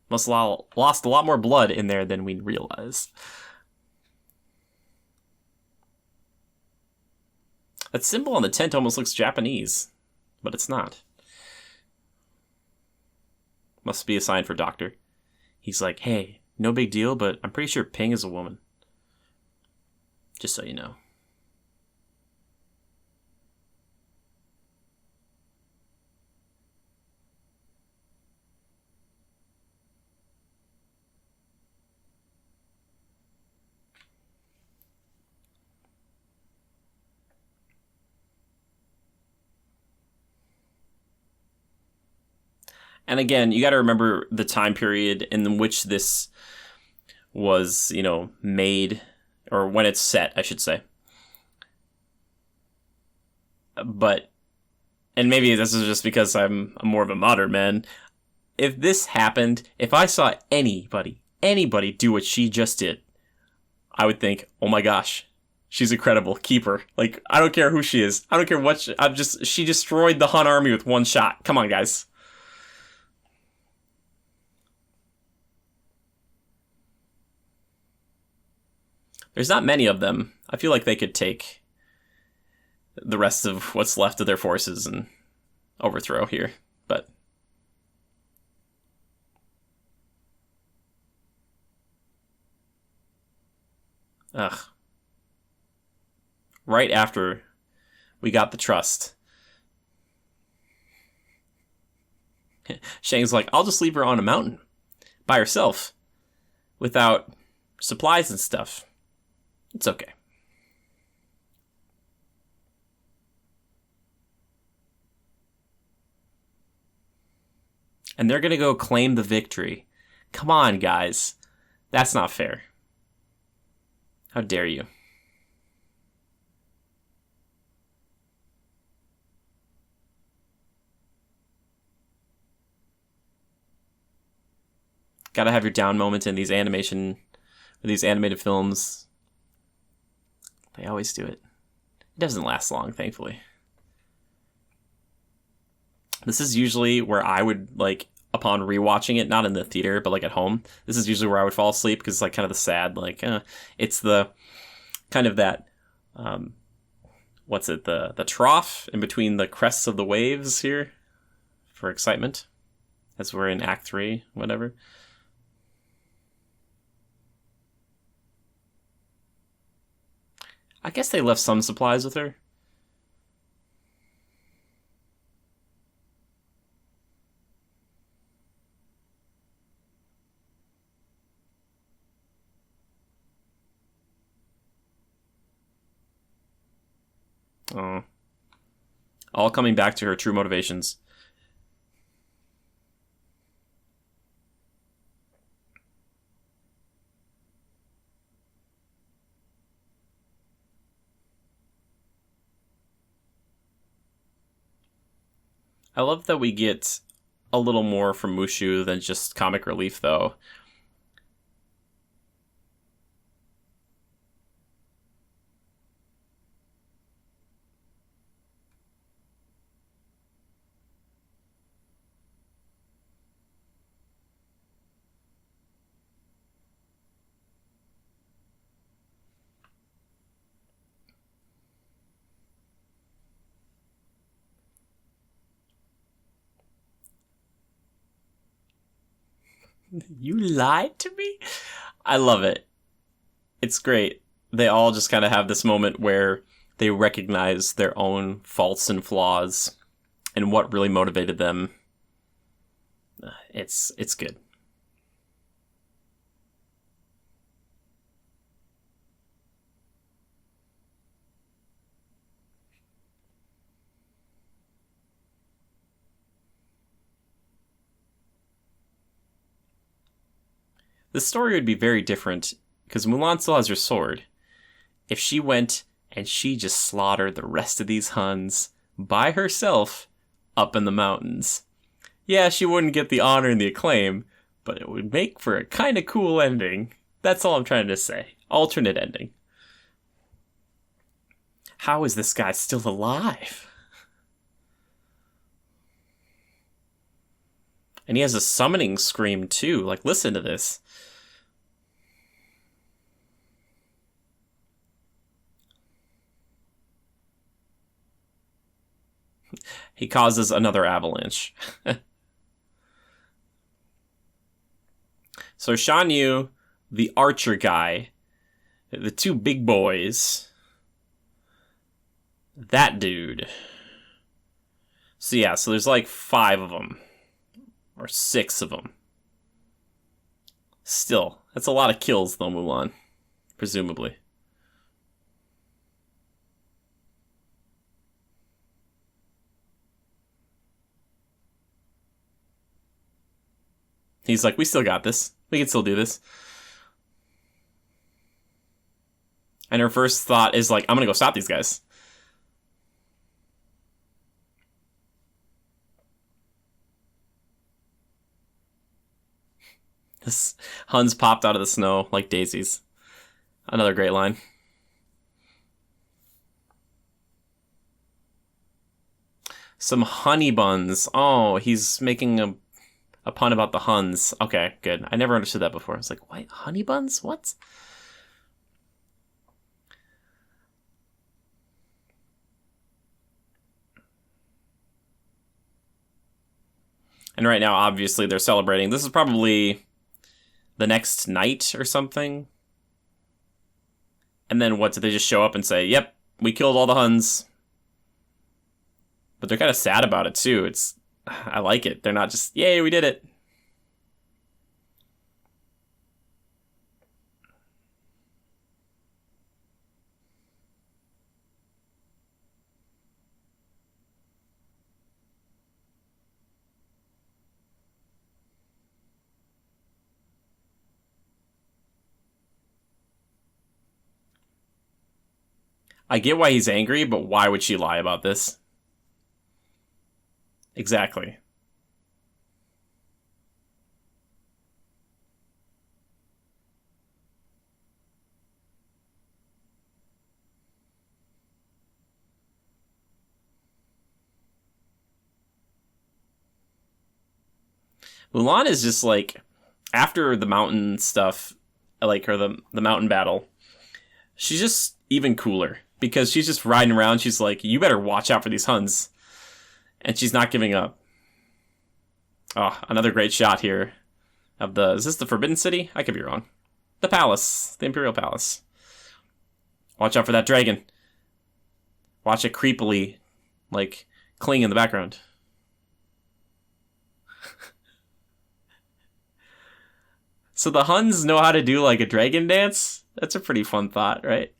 Must have lost a lot more blood in there than we realize. That symbol on the tent almost looks Japanese, but it's not. Must be a sign for Doctor. He's like, hey, no big deal, but I'm pretty sure Ping is a woman. Just so you know. And again, you got to remember the time period in which this was, made, or when it's set, I should say. But, and maybe this is just because I'm more of a modern man. If this happened, if I saw anybody do what she just did, I would think, oh my gosh, she's incredible. Keep her. Like, I don't care who she is. I don't care what she destroyed the Hun army with one shot. Come on, guys. There's not many of them. I feel like they could take the rest of what's left of their forces and overthrow here, but ugh. Right after we got the trust, Shang's like, I'll just leave her on a mountain by herself without supplies and stuff. It's okay. And they're going to go claim the victory. Come on, guys. That's not fair. How dare you? Gotta have your down moments in these animated films. They always do it. It doesn't last long, thankfully. This is usually where I would, like, upon rewatching it, not in the theater, but, like, at home, this is usually where I would fall asleep, because it's, like, kind of the sad, like, it's the, kind of that, the trough in between the crests of the waves here for excitement, as we're in Act 3, whatever. I guess they left some supplies with her. Oh. All coming back to her true motivations. I love that we get a little more from Mushu than just comic relief, though. You lied to me? I love it. It's great. They all just kind of have this moment where they recognize their own faults and flaws and what really motivated them. It's good. The story would be very different because Mulan still has her sword, if she went and she just slaughtered the rest of these Huns by herself up in the mountains. Yeah, she wouldn't get the honor and the acclaim, but it would make for a kind of cool ending. That's all I'm trying to say. Alternate ending. How is this guy still alive? And he has a summoning scream too. Like, listen to this. He causes another avalanche. So Shan Yu, the archer guy, the two big boys, that dude. So yeah, so there's like 5 of them. Or 6 of them. Still, that's a lot of kills though, Mulan. Presumably. He's like, we still got this. We can still do this. And her first thought is like, I'm gonna go stop these guys. This Huns popped out of the snow like daisies. Another great line. Some honey buns. Oh, he's making a pun about the Huns. Okay, good. I never understood that before. I was like, what? Honey buns? What? And right now, obviously, they're celebrating. This is probably the next night or something. And then what? Do they just show up and say, yep, we killed all the Huns? But they're kind of sad about it, too. I like it. They're not just, yay, we did it. I get why he's angry, but why would she lie about this? Exactly. Mulan is just like, after the mountain stuff, like, or the mountain battle, she's just even cooler. Because she's just riding around, she's like, you better watch out for these Huns. And she's not giving up. Oh, another great shot here of is this the Forbidden City? I could be wrong. The palace, the Imperial Palace. Watch out for that dragon. Watch it creepily, like, cling in the background. So the Huns know how to do, like, a dragon dance? That's a pretty fun thought, right?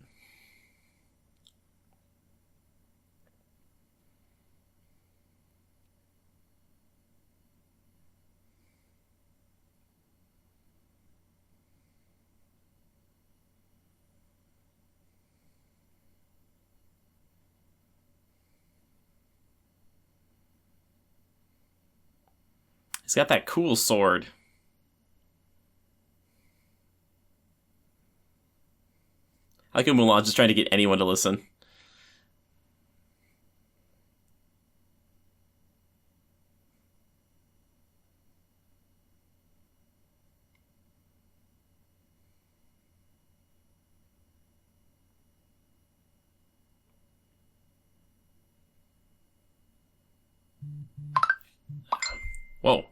He's got that cool sword. I like how Mulan's just trying to get anyone to listen. Whoa.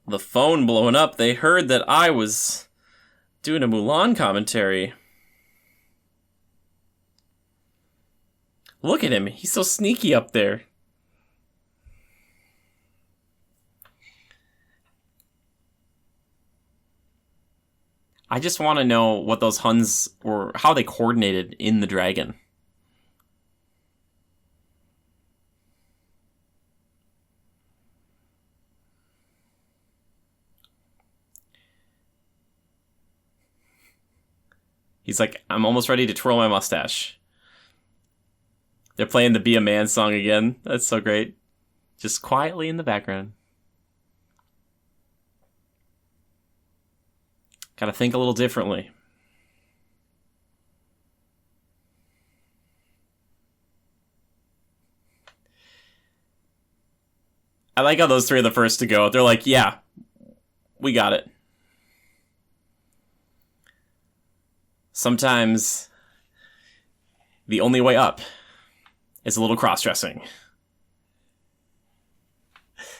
The phone blowing up. They heard that I was doing a Mulan commentary. Look at him. He's so sneaky up there. I just want to know what those Huns were, how they coordinated in the dragon. He's like, I'm almost ready to twirl my mustache. They're playing the Be a Man song again. That's so great. Just quietly in the background. Gotta think a little differently. I like how those three are the first to go. They're like, yeah, we got it. Sometimes the only way up is a little cross-dressing.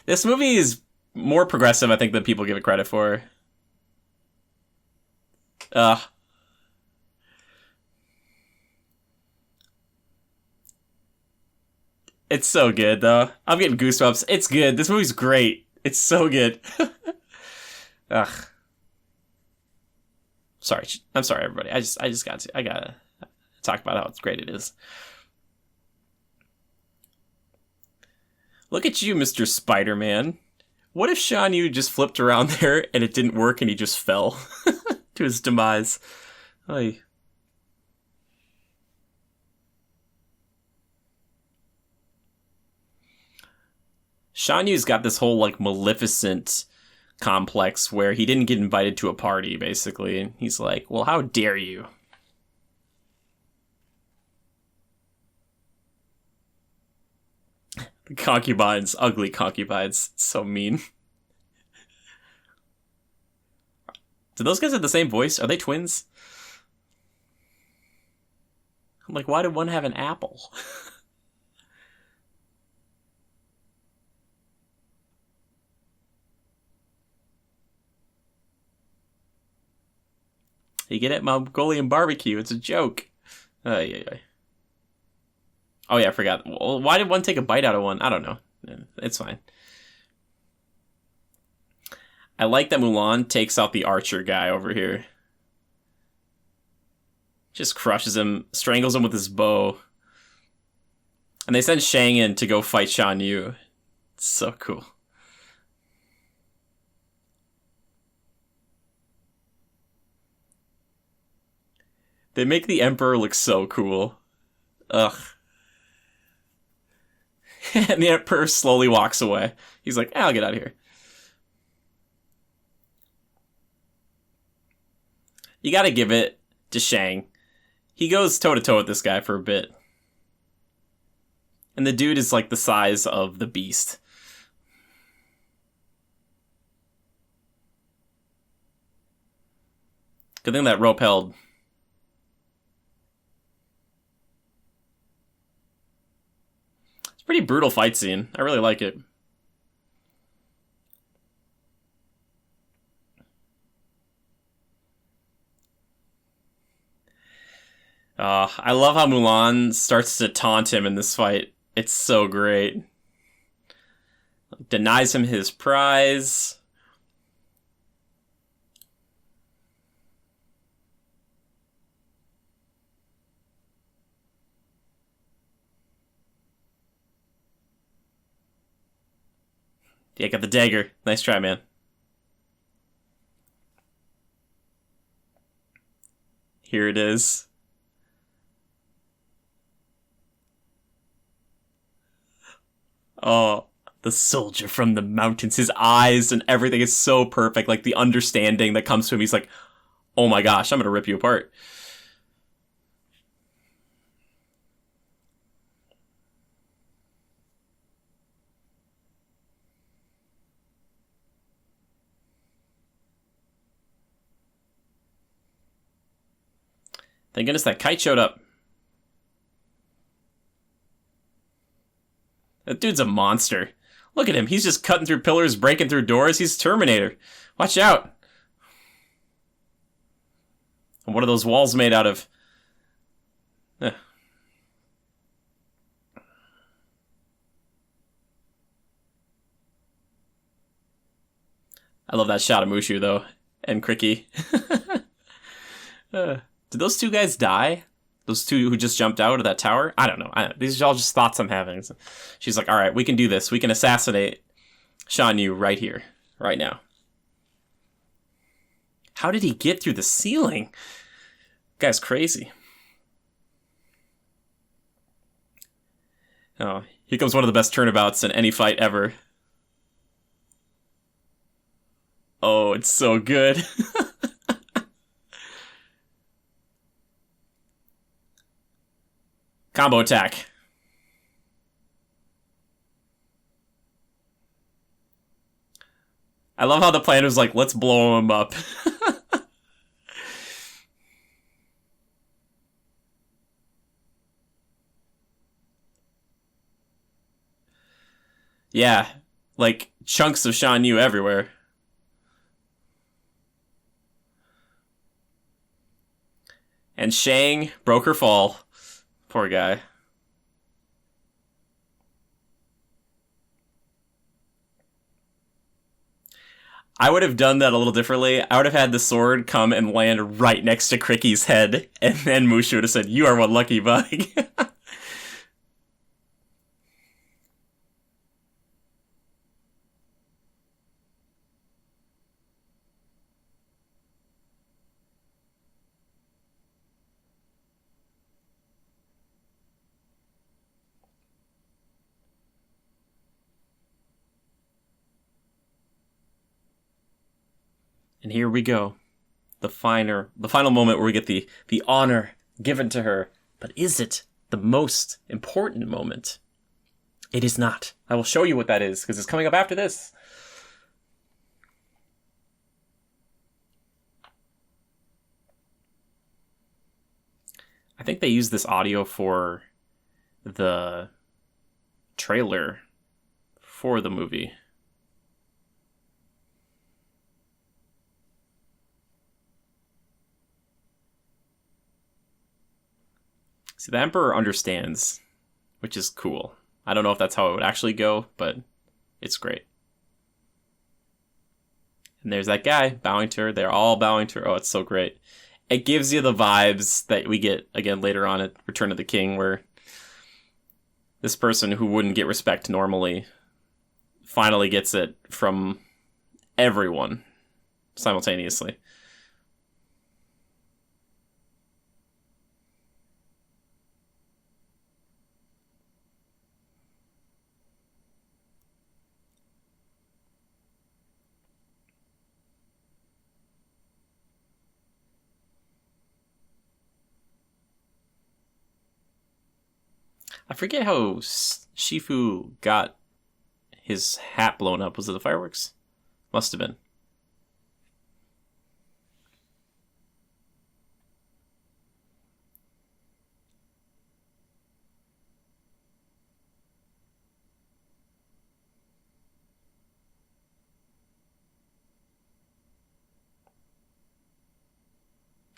This movie is more progressive, I think, than people give it credit for. It's so good, though. I'm getting goosebumps. It's good. This movie's great. It's so good. Ugh. Sorry. I'm sorry, everybody. I gotta talk about how great it is. Look at you, Mr. Spider-Man. What if Shan Yu just flipped around there and it didn't work and he just fell to his demise? Oy. Shan Yu's got this whole, like, Maleficent complex where he didn't get invited to a party, basically. And he's like, well, how dare you? The concubines, ugly concubines. So mean. Do those guys have the same voice? Are they twins? I'm like, why did one have an apple? You get it? Mongolian barbecue. It's a joke. Oh, yeah. Oh, yeah, I forgot. Well, why did one take a bite out of one? I don't know. It's fine. I like that Mulan takes out the archer guy over here. Just crushes him, strangles him with his bow. And they send Shang in to go fight Shan Yu. It's so cool. They make the Emperor look so cool. Ugh. And the Emperor slowly walks away. He's like, I'll get out of here. You gotta give it to Shang. He goes toe-to-toe with this guy for a bit. And the dude is like the size of the beast. Good thing that rope held. Pretty brutal fight scene. I really like it. I love how Mulan starts to taunt him in this fight. It's so great. Denies him his prize. Yeah, got the dagger. Nice try, man. Here it is. Oh, the soldier from the mountains. His eyes and everything is so perfect. Like, the understanding that comes to him. He's like, oh my gosh, I'm gonna rip you apart. Thank goodness that kite showed up. That dude's a monster. Look at him. He's just cutting through pillars, breaking through doors. He's Terminator. Watch out. And what are those walls made out of? I love that shot of Mushu, though. And Cricky. Did those two guys die? Those two who just jumped out of that tower? I don't know. These are all just thoughts I'm having. She's like, all right, we can do this. We can assassinate Shan Yu right here, right now. How did he get through the ceiling? Guy's crazy. Oh, here comes one of the best turnabouts in any fight ever. Oh, it's so good. Combo attack. I love how the plan was like, let's blow him up. Yeah, like chunks of Shan Yu everywhere. And Shang broke her fall. Poor guy. I would have done that a little differently. I would have had the sword come and land right next to Cricky's head, and then Mushu would have said, "You are one lucky bug." And here we go. The final moment where we get the honor given to her. But is it the most important moment? It is not. I will show you what that is, because it's coming up after this. I think they used this audio for the trailer for the movie. See, the Emperor understands, which is cool. I don't know if that's how it would actually go, but it's great. And there's that guy bowing to her. They're all bowing to her. Oh, it's so great. It gives you the vibes that we get, again, later on at Return of the King, where this person who wouldn't get respect normally finally gets it from everyone simultaneously. I forget how Shifu got his hat blown up. Was it the fireworks? Must have been.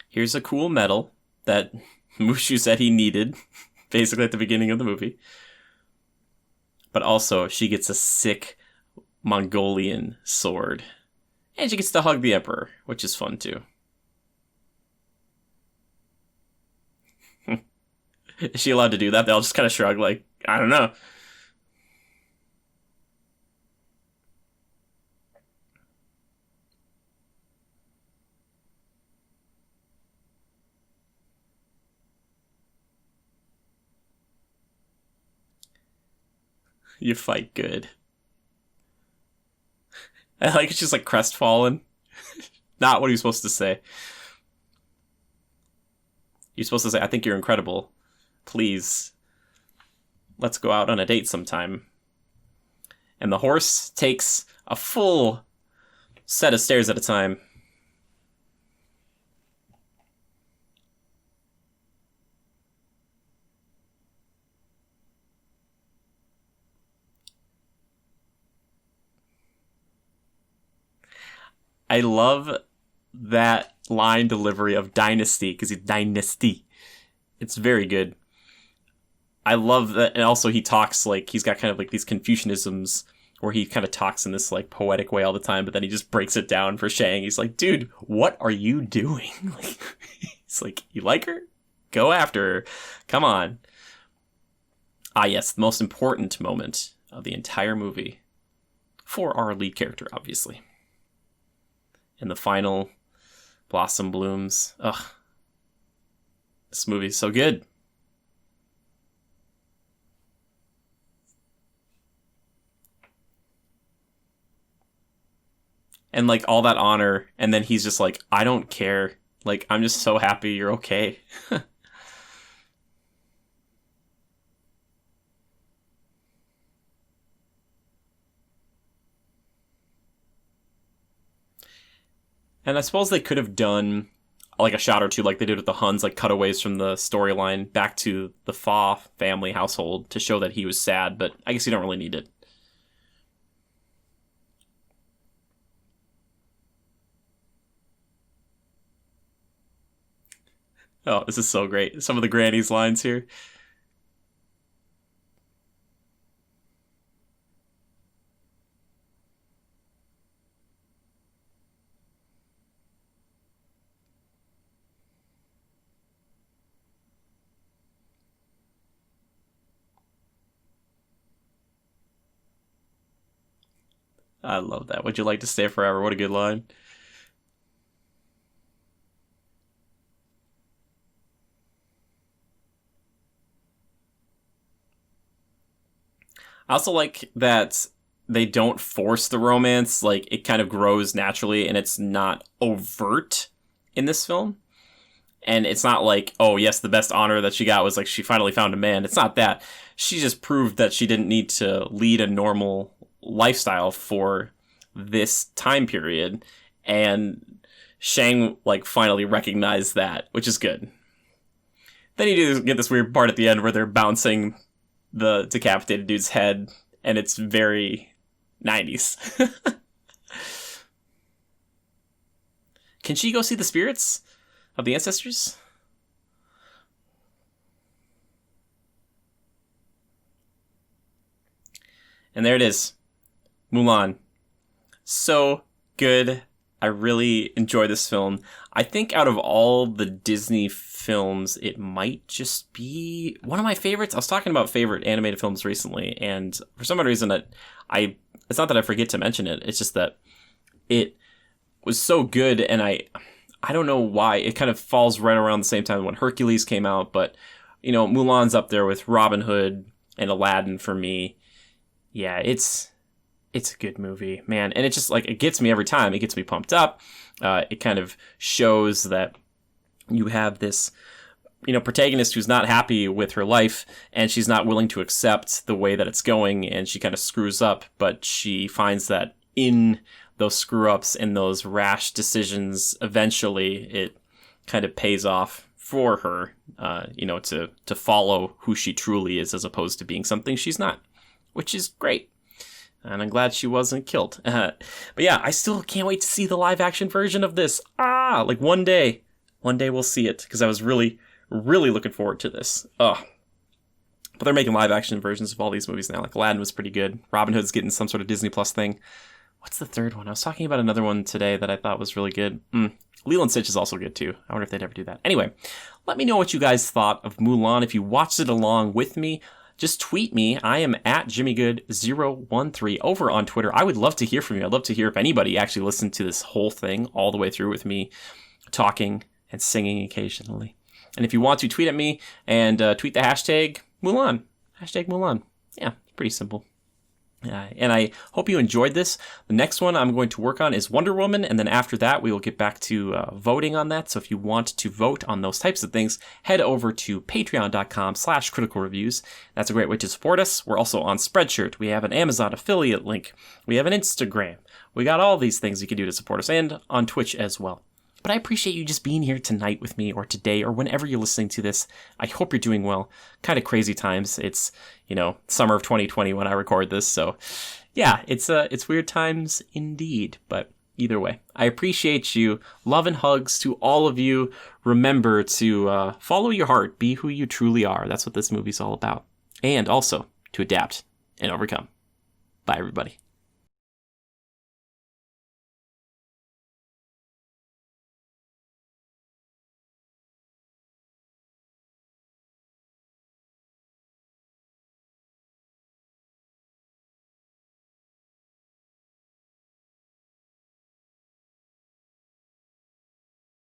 Here's a cool medal that Mushu said he needed, basically at the beginning of the movie. But also, she gets a sick Mongolian sword. And she gets to hug the Emperor, which is fun too. Is she allowed to do that? They'll just kind of shrug like, I don't know. You fight good. I like it's just like crestfallen. Not what are you supposed to say. You're supposed to say, I think you're incredible. Please, let's go out on a date sometime. And the horse takes a full set of stairs at a time. I love that line delivery of dynasty, because he's dynasty. It's very good. I love that, and also he talks like he's got kind of like these Confucianisms where he kind of talks in this like poetic way all the time, but then he just breaks it down for Shang. He's like, dude, what are you doing? Like, he's like, you like her? Go after her. Come on. Ah, yes, the most important moment of the entire movie for our lead character, obviously. And the final blossom blooms. Ugh. This movie's so good. And like all that honor, and then he's just like, I don't care. Like, I'm just so happy you're okay. And I suppose they could have done like a shot or two like they did with the Huns, like cutaways from the storyline back to the Fa family household to show that he was sad, but I guess you don't really need it. Oh, this is so great. Some of the granny's lines here. I love that. Would you like to stay forever? What a good line. I also like that they don't force the romance. Like, it kind of grows naturally and it's not overt in this film. And it's not like, oh, yes, the best honor that she got was like she finally found a man. It's not that. She just proved that she didn't need to lead a normal lifestyle for this time period. And Shang, like, finally recognized that, which is good. Then you do get this weird part at the end where they're bouncing the decapitated dude's head, and it's very 90s. Can she go see the spirits of the ancestors? And there it is. Mulan. So good. I really enjoy this film. I think out of all the Disney films, it might just be one of my favorites. I was talking about favorite animated films recently, and for some odd reason it's not that I forget to mention it. It's just that it was so good, and I don't know why. It kind of falls right around the same time when Hercules came out, but Mulan's up there with Robin Hood and Aladdin for me. Yeah, it's a good movie, man. And it's just like, it gets me every time. It gets me pumped up. It kind of shows that you have this, protagonist who's not happy with her life and she's not willing to accept the way that it's going, and she kind of screws up, but she finds that in those screw ups and those rash decisions, eventually it kind of pays off for her, to follow who she truly is as opposed to being something she's not, which is great. And I'm glad she wasn't killed. But yeah, I still can't wait to see the live action version of this. Like one day we'll see it, because I was really, really looking forward to this. But they're making live action versions of all these movies now. Like Aladdin was pretty good. Robin Hood's getting some sort of Disney Plus thing. What's the third one? I was talking about another one today that I thought was really good. Lilo and Stitch is also good too. I wonder if they'd ever do that. Anyway, let me know what you guys thought of Mulan. If you watched it along with me, just tweet me. I am at JimmyGood013 over on Twitter. I would love to hear from you. I'd love to hear if anybody actually listened to this whole thing all the way through with me talking and singing occasionally. And if you want to, tweet at me and tweet the hashtag Mulan. Hashtag Mulan. Yeah, pretty simple. And I hope you enjoyed this. The next one I'm going to work on is Wonder Woman, and then after that we will get back to voting on that. So if you want to vote on those types of things, head over to patreon.com/criticalreviews. That's a great way to support us. We're also on Spreadshirt. We have an Amazon affiliate link. We have an Instagram. We got all these things you can do to support us, and on Twitch as well. But I appreciate you just being here tonight with me, or today, or whenever you're listening to this. I hope you're doing well. Kind of crazy times. It's, summer of 2020 when I record this. So yeah, it's weird times indeed. But either way, I appreciate you. Love and hugs to all of you. Remember to follow your heart. Be who you truly are. That's what this movie's all about. And also to adapt and overcome. Bye, everybody.